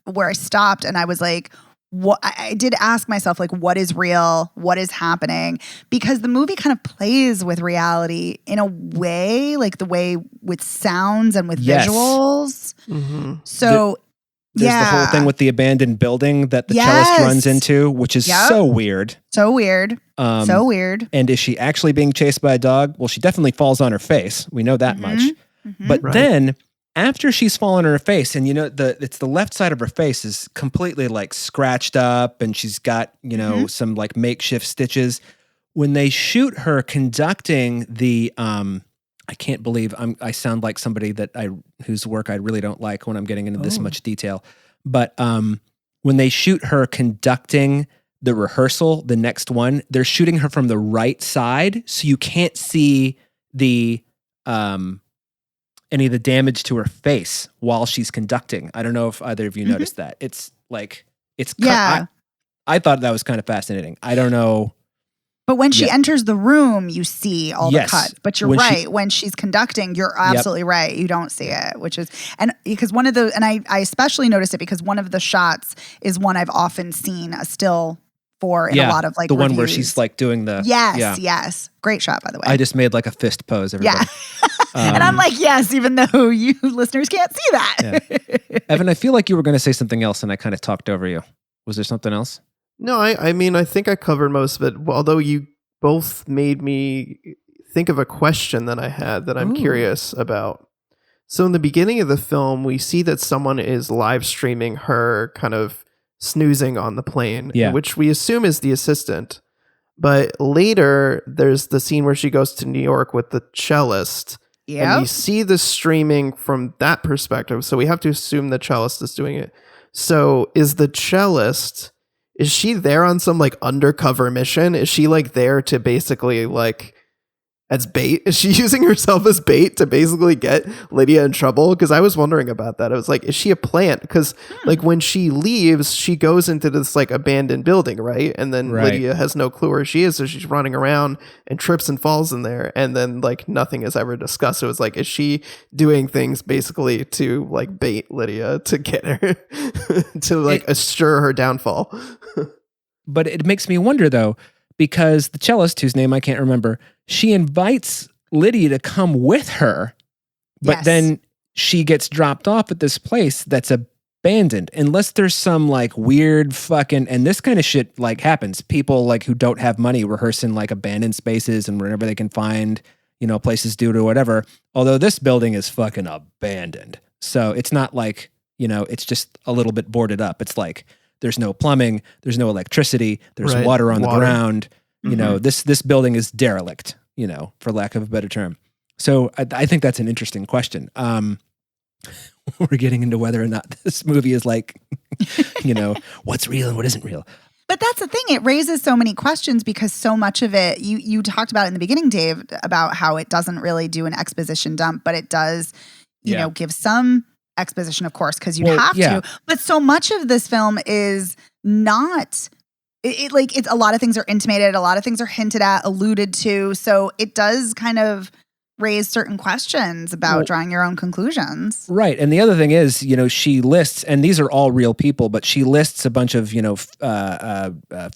where I stopped and I was like, what? I did ask myself, like, what is real? What is happening? Because the movie kind of plays with reality in a way, like the way with sounds and with visuals. Mm-hmm. So there's the whole thing with the abandoned building that the cellist runs into, which is so weird. So weird. So weird. And is she actually being chased by a dog? Well, she definitely falls on her face. We know that much. Mm-hmm. But then after she's fallen on her face, and it's the left side of her face is completely like scratched up, and she's got, some like makeshift stitches. When they shoot her conducting the I can't believe I sound like somebody whose work I really don't like when I'm getting into this much detail. But when they shoot her conducting the rehearsal, the next one, they're shooting her from the right side, so you can't see the any of the damage to her face while she's conducting. I don't know if either of you noticed that. It's like I thought that was kind of fascinating. I don't know. But when she enters the room, you see all the cut. But you're right. When she's conducting, you're absolutely right. You don't see it, which is, and because one of the, and I especially noticed it because one of the shots is one I've often seen a still for in a lot of like the reviews. One where she's like doing the, yes. Great shot, by the way. I just made like a fist pose. Everybody. Yeah. And I'm like, yes, even though you listeners can't see that. Yeah. Evan, I feel like you were going to say something else and I kind of talked over you. Was there something else? No, I mean, I think I covered most of it, although you both made me think of a question that I had that I'm curious about. So in the beginning of the film, we see that someone is live streaming her kind of snoozing on the plane, which we assume is the assistant. But later, there's the scene where she goes to New York with the cellist. And we see the streaming from that perspective. So we have to assume the cellist is doing it. So is the cellist... Is she there on some like undercover mission? Is she like there to basically like as bait? Is she using herself as bait to basically get Lydia in trouble? Because I was wondering about that. I was like, is she a plant? Because like when she leaves, she goes into this like abandoned building, right? And then Lydia has no clue where she is, so she's running around and trips and falls in there. And then like nothing is ever discussed. So it's like, is she doing things basically to like bait Lydia to get her to like assure her downfall? But it makes me wonder though, because the cellist, whose name I can't remember, she invites Lydia to come with her, but then she gets dropped off at this place that's abandoned, unless there's some like weird fucking, and this kind of shit like happens. People like who don't have money rehearse in like abandoned spaces and wherever they can find, places due to whatever. Although this building is fucking abandoned. So it's not like, it's just a little bit boarded up. It's like there's no plumbing, there's no electricity, there's water on the ground. This building is derelict, for lack of a better term. So I think that's an interesting question. We're getting into whether or not this movie is like, what's real and what isn't real. But that's the thing. It raises so many questions because so much of it, you talked about in the beginning, Dave, about how it doesn't really do an exposition dump, but it does, give some exposition, of course, because you have to. But so much of this film is not... It's a lot of things are intimated, a lot of things are hinted at, alluded to. So it does kind of raise certain questions about drawing your own conclusions. Right. And the other thing is, she lists, and these are all real people, but she lists a bunch of,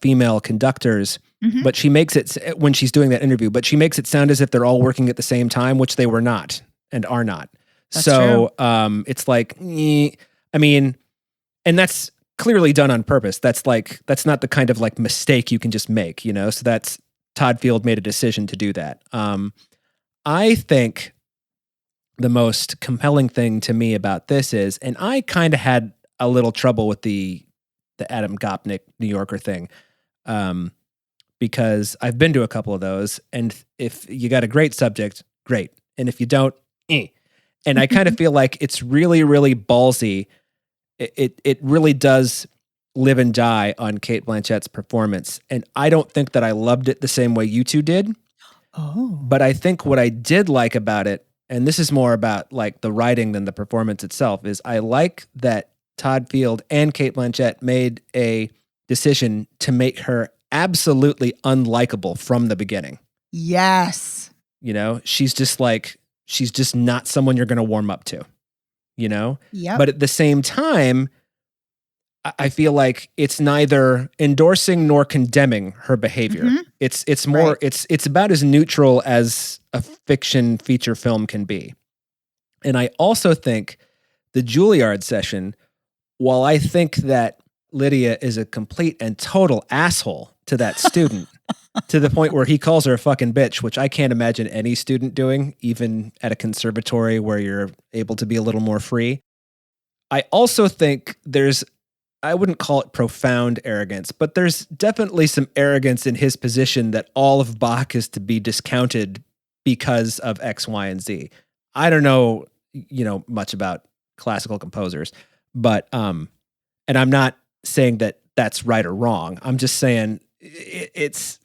female conductors, but she makes it, when she's doing that interview, but she makes it sound as if they're all working at the same time, which they were not and are not. That's true. It's like, and that's clearly done on purpose. That's not the kind of like mistake you can just make, so that's Todd Field made a decision to do that. I think the most compelling thing to me about this is, and I kind of had a little trouble with the Adam Gopnik New Yorker thing, because I've been to a couple of those, and if you got a great subject, great, and if you don't, and I kind of feel like it's really, really ballsy. It really does live and die on Cate Blanchett's performance. And I don't think that I loved it the same way you two did. Oh. But I think what I did like about it, and this is more about like the writing than the performance itself, is I like that Todd Field and Cate Blanchett made a decision to make her absolutely unlikable from the beginning. Yes. She's just not someone you're going to warm up to. Yep. But at the same time, I feel like it's neither endorsing nor condemning her behavior. It's more it's about as neutral as a fiction feature film can be. And I also think the Juilliard session, while I think that Lydia is a complete and total asshole to that student, to the point where he calls her a fucking bitch, which I can't imagine any student doing, even at a conservatory where you're able to be a little more free. I also think I wouldn't call it profound arrogance, but there's definitely some arrogance in his position that all of Bach is to be discounted because of X, Y, and Z. I don't know, much about classical composers, but, and I'm not saying that that's right or wrong. I'm just saying it's,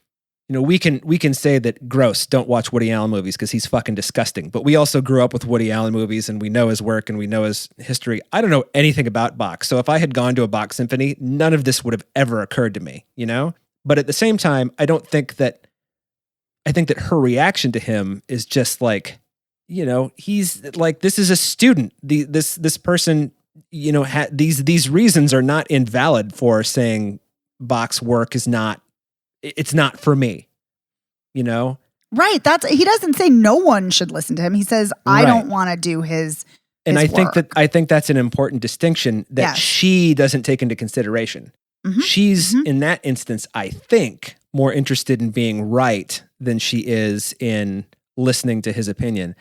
we can say that gross, don't watch Woody Allen movies because he's fucking disgusting. But we also grew up with Woody Allen movies and we know his work and we know his history. I don't know anything about Bach. So if I had gone to a Bach symphony, none of this would have ever occurred to me, But at the same time, I think that her reaction to him is just like, he's like, this is a student. This person, these reasons are not invalid for saying Bach's work is not, it's not for me, Right. He doesn't say no one should listen to him. He says, I don't want to do his And I work. think that's an important distinction that she doesn't take into consideration. She's in that instance, I think, more interested in being right than she is in listening to his opinion.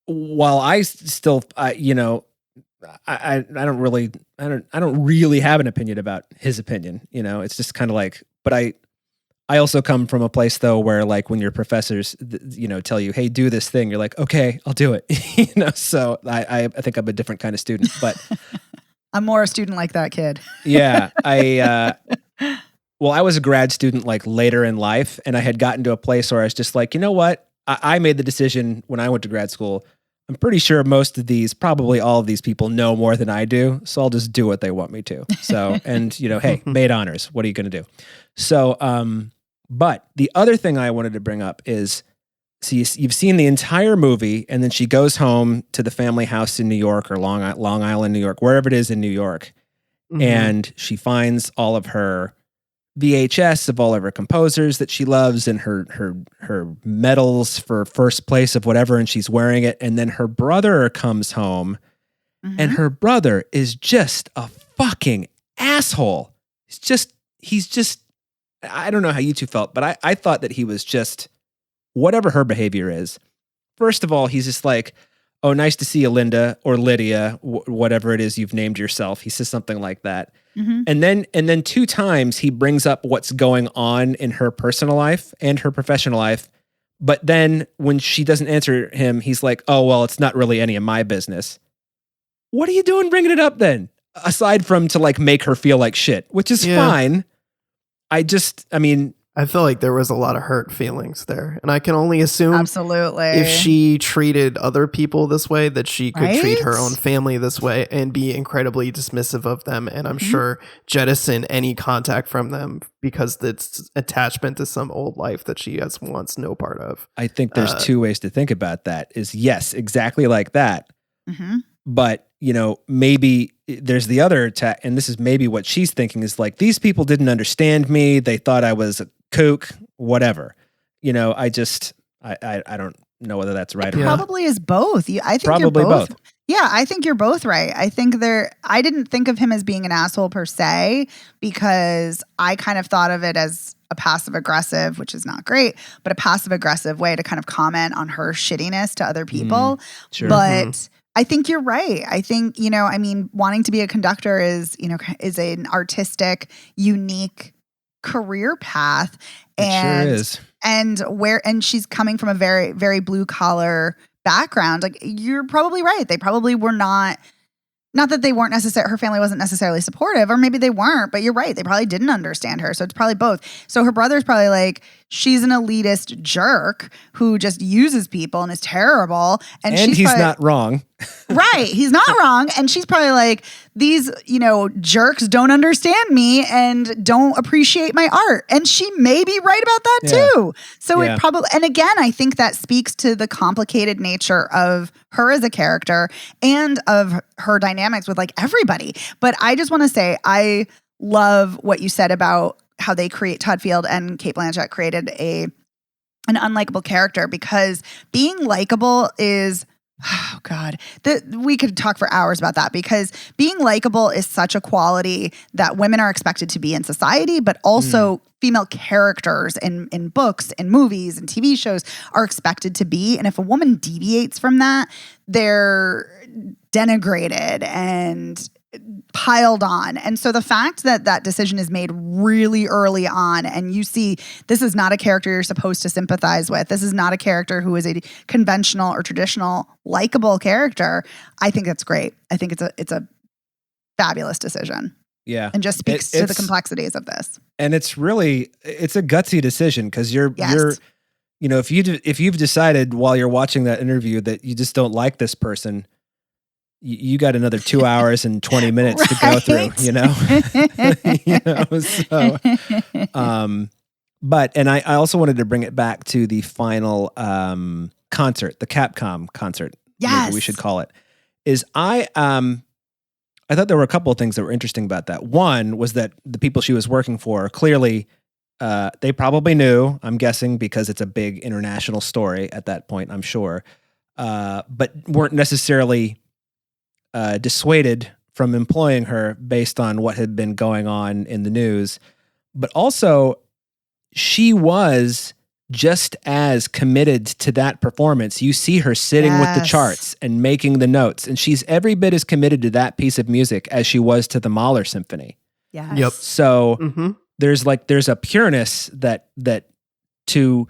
While I still, I don't really have an opinion about his opinion. It's just kind of like, but I also come from a place though where like when your professors, tell you, hey, do this thing, you're like, okay, I'll do it. So I think I'm a different kind of student, but I'm more a student like that kid. Yeah. I was a grad student like later in life, and I had gotten to a place where I was just like, you know what? I made the decision when I went to grad school. I'm pretty sure probably all of these people know more than I do. So I'll just do what they want me to. So, and hey, made honors. What are you going to do? So, but the other thing I wanted to bring up is, so you've seen the entire movie, and then she goes home to the family house in New York or Long Island, New York, wherever it is in New York. And she finds all of her VHS of all of her composers that she loves and her medals for first place of whatever, and she's wearing it. And then her brother comes home, and her brother is just a fucking asshole. He's just, I don't know how you two felt, but I thought that he was just, whatever her behavior is, first of all, he's just like, oh, nice to see you, Linda, or Lydia, whatever it is you've named yourself. He says something like that. And then 2 times he brings up what's going on in her personal life and her professional life. But then when she doesn't answer him, he's like, oh, well, it's not really any of my business. What are you doing bringing it up then? Aside from to like make her feel like shit, which is fine. I feel like there was a lot of hurt feelings there. And I can only assume absolutely if she treated other people this way, that she could treat her own family this way and be incredibly dismissive of them. And I'm sure jettison any contact from them because it's attachment to some old life that she wants no part of. I think there's 2 ways to think about that is yes, exactly like that. But, maybe there's the other attack. And this is maybe what she's thinking is like, these people didn't understand me. They thought I was a kook, whatever. I don't know whether that's right or not. Probably is both. I think probably you're both. Yeah, I think you're both right. I think I didn't think of him as being an asshole per se, because I kind of thought of it as a passive aggressive, which is not great, but a passive aggressive way to kind of comment on her shittiness to other people. Sure. But I think you're right. I think, wanting to be a conductor is an artistic, unique career path. And, it sure is. And she's coming from a very, very blue collar background. Like, you're probably right. They probably were not that they weren't her family wasn't necessarily supportive, or maybe they weren't, but you're right. They probably didn't understand her. So it's probably both. So her brother's probably like, she's an elitist jerk who just uses people and is terrible. And he's not wrong. Right. He's not wrong. And she's probably like, these, jerks don't understand me and don't appreciate my art. And she may be right about that too. So it probably, and again, I think that speaks to the complicated nature of her as a character and of her dynamics with like everybody. But I just want to say, I love what you said about how Todd Field and Cate Blanchett created an unlikable character, because being likable is, oh God, we could talk for hours about that, because being likable is such a quality that women are expected to be in society, but also female characters in books and movies and TV shows are expected to be. And if a woman deviates from that, they're denigrated and piled on. And so the fact that decision is made really early on, and you see this is not a character you're supposed to sympathize with. This is not a character who is a conventional or traditional likable character. I think that's great. I think it's a fabulous decision. Yeah. And just speaks to the complexities of this. And it's a gutsy decision, because you're if you've decided while you're watching that interview that you just don't like this person, you got another 2 hours and 20 minutes to go through, So, but I also wanted to bring it back to the final concert, the Capcom concert, maybe we should call it, is I thought there were a couple of things that were interesting about that. One was that the people she was working for, clearly, they probably knew, I'm guessing, because it's a big international story at that point, I'm sure, but weren't necessarily dissuaded from employing her based on what had been going on in the news. But also, she was just as committed to that performance. You see her sitting with the charts and making the notes, and she's every bit as committed to that piece of music as she was to the Mahler Symphony. Yes. Yep. So there's a pureness that to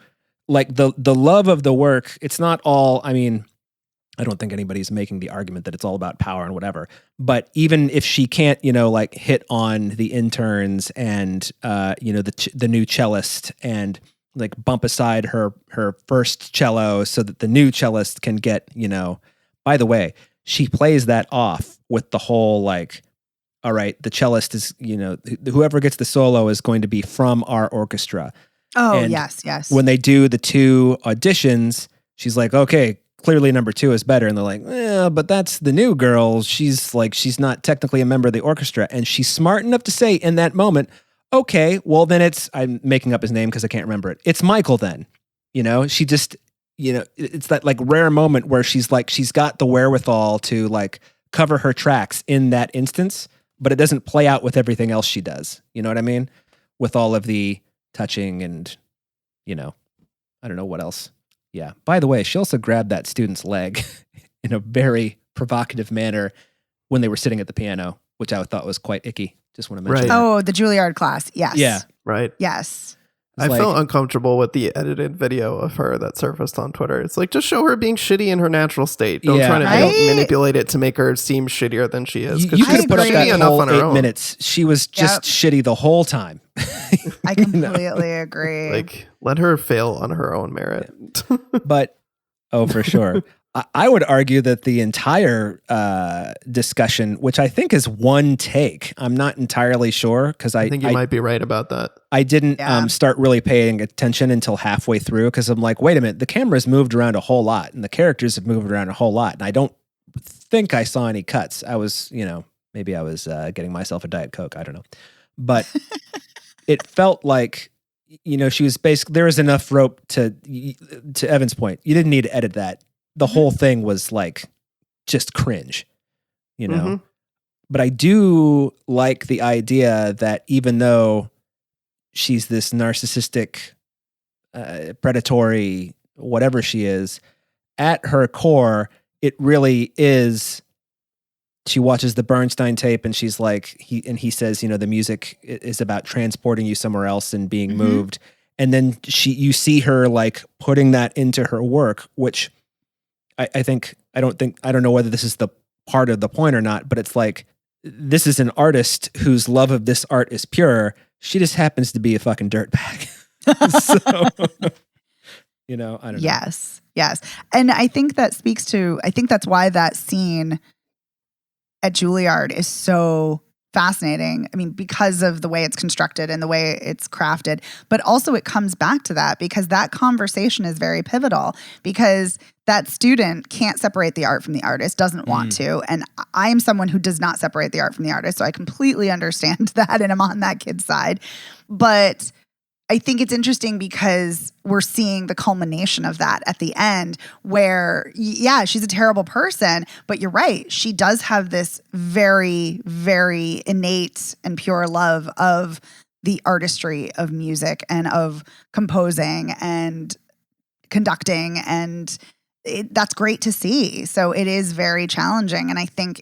like the love of the work. It's not all, I don't think anybody's making the argument that it's all about power and whatever, but even if she can't, hit on the interns and, the new cellist and like bump aside her first cello so that the new cellist can get, by the way, she plays that off with the whole, like, all right, the cellist is, whoever gets the solo is going to be from our orchestra. Oh, and yes. When they do the 2 auditions, she's like, okay, clearly number 2 is better. And they're like, but that's the new girl. She's not technically a member of the orchestra. And she's smart enough to say in that moment, okay, well then I'm making up his name because I can't remember it. It's Michael then. She just, it's that like rare moment where she's got the wherewithal to like cover her tracks in that instance, but it doesn't play out with everything else she does. You know what I mean? With all of the touching and, I don't know what else. Yeah. By the way, she also grabbed that student's leg in a very provocative manner when they were sitting at the piano, which I thought was quite icky. Just want to mention that. Oh, the Juilliard class. Yes. Yeah. Right. Yes. I felt uncomfortable with the edited video of her that surfaced on Twitter. It's like, just show her being shitty in her natural state. Don't try to manipulate it to make her seem shittier than she is. You could have put up that whole 8 minutes. She was just shitty the whole time. I completely agree. Like, let her fail on her own merit. But, for sure. I would argue that the entire discussion, which I think is one take, I'm not entirely sure because I think you might be right about that. I didn't start really paying attention until halfway through because I'm like, wait a minute, the camera's moved around a whole lot and the characters have moved around a whole lot. And I don't think I saw any cuts. I was, maybe I was getting myself a Diet Coke. I don't know. But it felt like, she was basically, there was enough rope to Evan's point. You didn't need to edit that. The whole thing was like just cringe, But I do like the idea that even though she's this narcissistic, predatory, whatever she is, at her core, it really is. She watches the Bernstein tape and she's like, he says, the music is about transporting you somewhere else and being moved. And then you see her like putting that into her work, which I don't know whether this is the part of the point or not, but it's like, this is an artist whose love of this art is pure. She just happens to be a fucking dirtbag. So, I don't know. Yes. And I think that I think that's why that scene at Juilliard is so fascinating. I mean, because of the way it's constructed and the way it's crafted, but also it comes back to that because that conversation is very pivotal because that student can't separate the art from the artist, doesn't want to. And I am someone who does not separate the art from the artist. So I completely understand that and I'm on that kid's side. But I think it's interesting because we're seeing the culmination of that at the end where, she's a terrible person, but you're right. She does have this very, very innate and pure love of the artistry of music and of composing and conducting. And that's great to see. So it is very challenging. And I think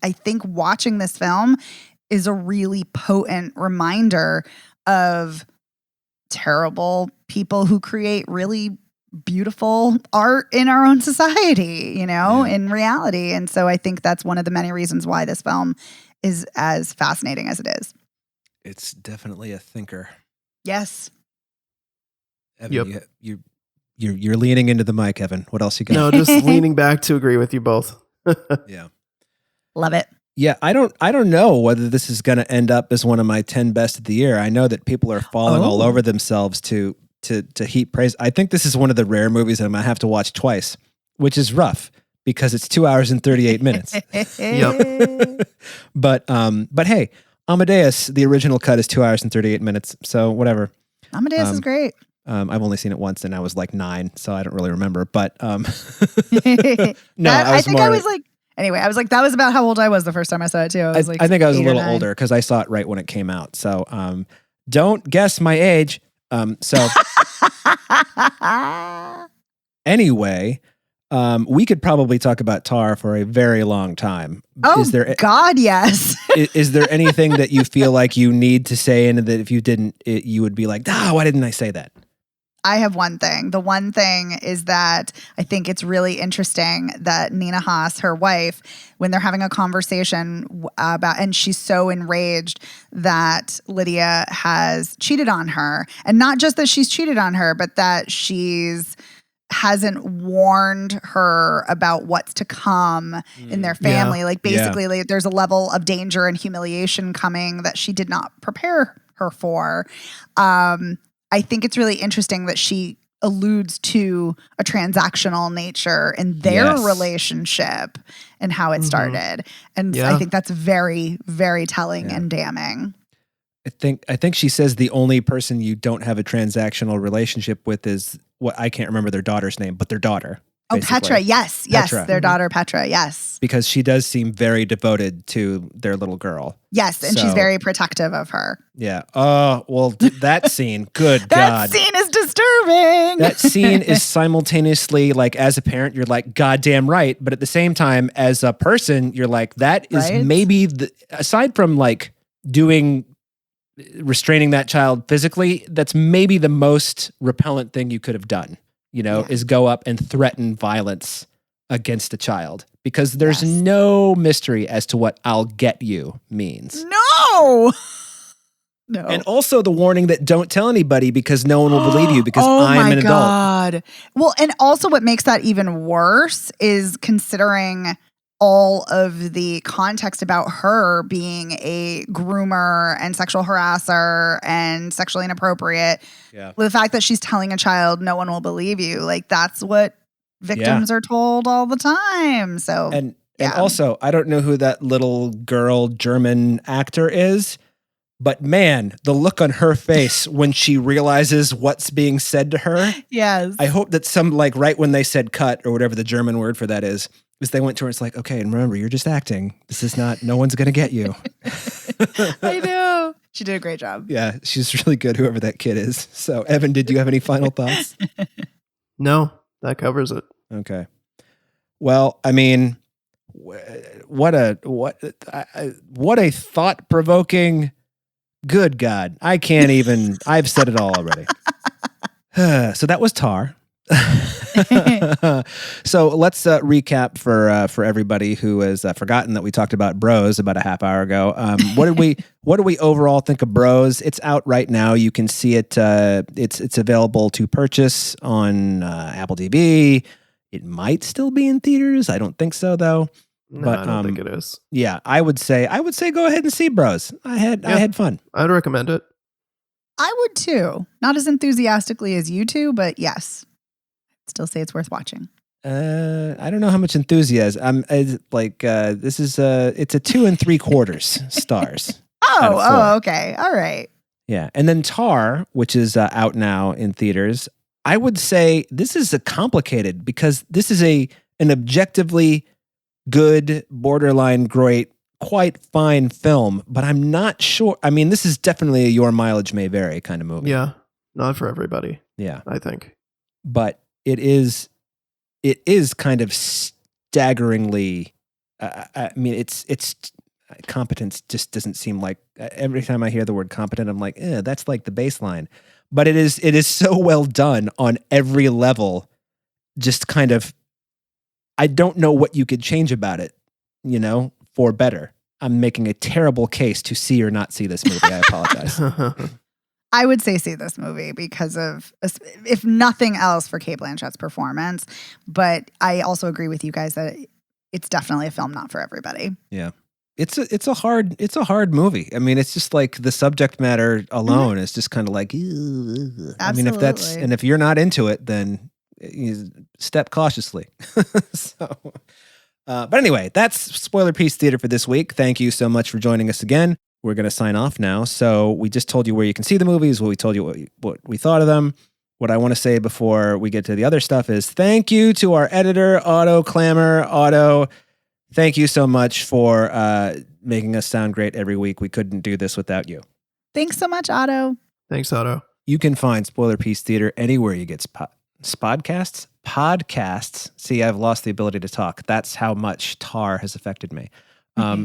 I think watching this film is a really potent reminder of terrible people who create really beautiful art in our own society, in reality. And so I think that's one of the many reasons why this film is as fascinating as it is. It's definitely a thinker. Yes. Evan, you're leaning into the mic, Evan. What else you got? No, just leaning back to agree with you both. Yeah. Love it. Yeah, I don't know whether this is going to end up as one of my 10 best of the year. I know that people are falling all over themselves to heap praise. I think this is one of the rare movies that I'm going to have to watch twice, which is rough because it's 2 hours and 38 minutes. Yep. But hey, Amadeus, the original cut is 2 hours and 38 minutes. So whatever. Amadeus is great. I've only seen it once and I was like 9, so I don't really remember. But I was like, anyway, I was like, that was about how old I was the first time I saw it too. I was I think I was a little older because I saw it right when it came out. So don't guess my age. So anyway, we could probably talk about Tar for a very long time. Oh, God, yes. Is there anything that you feel like you need to say and that if you didn't, you would be like, why didn't I say that? I have one thing. The one thing is that I think it's really interesting that Nina Haas, her wife, when they're having a conversation about, and she's so enraged that Lydia has cheated on her. And not just that she's cheated on her, but that hasn't warned her about what's to come in their family. Yeah. Like basically like, there's a level of danger and humiliation coming that she did not prepare her for. I think it's really interesting that she alludes to a transactional nature in their relationship and how it started. And I think that's very, very telling and damning. I think she says the only person you don't have a transactional relationship with is what I can't remember their daughter's name, but their daughter. Oh, basically. Petra. Yes. Petra. Their daughter, Petra. Yes. Because she does seem very devoted to their little girl. Yes. And she's very protective of her. Yeah. Oh, well, that scene, good that God. That scene is disturbing. That scene is simultaneously like, as a parent, you're like, goddamn right. But at the same time, as a person, you're like, that is maybe aside from like restraining that child physically, that's maybe the most repellent thing you could have done, is go up and threaten violence against a child, because there's no mystery as to what "I'll get you" means. No. And also the warning that don't tell anybody because no one will believe you because I'm an adult. God. Well, and also what makes that even worse is considering all of the context about her being a groomer and sexual harasser and sexually inappropriate. Yeah. The fact that she's telling a child no one will believe you, like that's what victims are told all the time. So and also, I don't know who that little girl German actor is, but man, the look on her face when she realizes what's being said to her. Yes. I hope that right when they said cut or whatever the German word for that is they went to her, it's like, okay, and remember, you're just acting. This is not, no one's going to get you. I know. She did a great job. Yeah, she's really good, whoever that kid is. So, Evan, did you have any final thoughts? No, that covers it. Okay. Well, I mean, what a thought-provoking, good God. I can't even, I've said it all already. So that was Tar. So let's recap for everybody who has forgotten that we talked about Bros about a half hour ago. What do we overall think of Bros? It's out right now. You can see it. It's available to purchase on Apple TV. It might still be in theaters. I don't think so though. No, but I don't think it is. Yeah, I would say go ahead and see Bros. I had fun. I'd recommend it. I would too. Not as enthusiastically as you two, but yes. Still say it's worth watching. I don't know how much enthusiasm. This is it's a 2 3/4 stars. Okay, all right. Yeah, and then Tar, which is out now in theaters. I would say this is a complicated because this is an objectively good, borderline great, quite fine film, but I'm not sure. I mean, this is definitely a your mileage may vary kind of movie. Yeah, not for everybody. Yeah, I think, but it is kind of staggeringly. I mean, it's competence just doesn't seem like. Every time I hear the word competent, I'm like, that's like the baseline. But it is so well done on every level. Just kind of, I don't know what you could change about it, for better. I'm making a terrible case to see or not see this movie. I apologize. I would say see this movie because of, if nothing else, for Cate Blanchett's performance. But I also agree with you guys that it's definitely a film not for everybody. Yeah. It's a hard movie. I mean, it's just like the subject matter alone is just kind of like, ugh. I mean, if you're not into it, then you step cautiously. But anyway, that's Spoiler Piece Theater for this week. Thank you so much for joining us again. We're going to sign off now. So we just told you where you can see the movies. We told you what we thought of them. What I want to say before we get to the other stuff is thank you to our editor, Otto Clamor. Otto, thank you so much for making us sound great every week. We couldn't do this without you. Thanks so much, Otto. Thanks, Otto. You can find Spoiler Piece Theater anywhere you get podcasts. See, I've lost the ability to talk. That's how much Tar has affected me.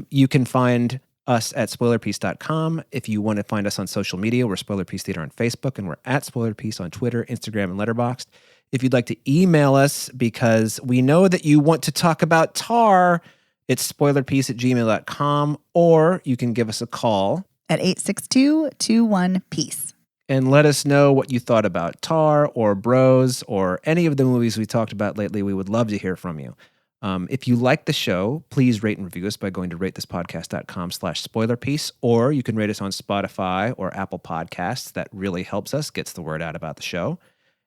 You can find us at spoilerpiece.com. If you want to find us on social media, we're Spoiler Piece Theater on Facebook, and we're at Spoiler Piece on Twitter, Instagram, and Letterboxd. If you'd like to email us, because we know that you want to talk about Tar, it's spoilerpiece@gmail.com, or you can give us a call at 862-21-PEACE. And let us know what you thought about Tar or Bros or any of the movies we talked about lately. We would love to hear from you. If you like the show, please rate and review us by going to ratethispodcast.com/spoilerpiece, or you can rate us on Spotify or Apple Podcasts. That really helps us, gets the word out about the show.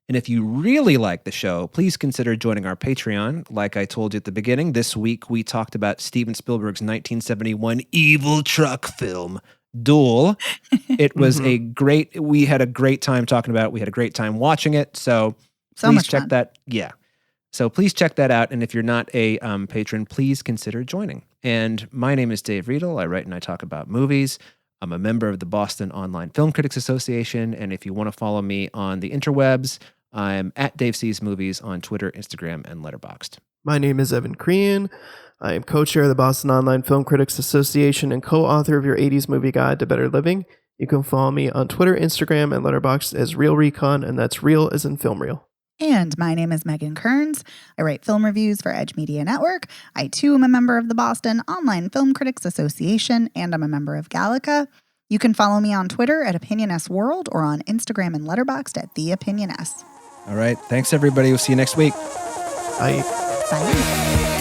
And if you really like the show, please consider joining our Patreon. Like I told you at the beginning, this week we talked about Steven Spielberg's 1971 evil truck film, Duel. It was we had a great time talking about it. We had a great time watching it. So please check that. Yeah. So please check that out. And if you're not a patron, please consider joining. And my name is Dave Riedel. I write and I talk about movies. I'm a member of the Boston Online Film Critics Association. And if you want to follow me on the interwebs, I'm at Dave Sees Movies on Twitter, Instagram, and Letterboxd. My name is Evan Crean. I am co-chair of the Boston Online Film Critics Association and co-author of your 80s Movie Guide to Better Living. You can follow me on Twitter, Instagram, and Letterboxd as Real Recon, and that's real as in film reel. And my name is Megan Kearns. I write film reviews for Edge Media Network. I, too, am a member of the Boston Online Film Critics Association, and I'm a member of Gallica. You can follow me on Twitter at OpinionSWorld or on Instagram and Letterboxd at TheOpinionS. All right. Thanks, everybody. We'll see you next week. Bye. Bye.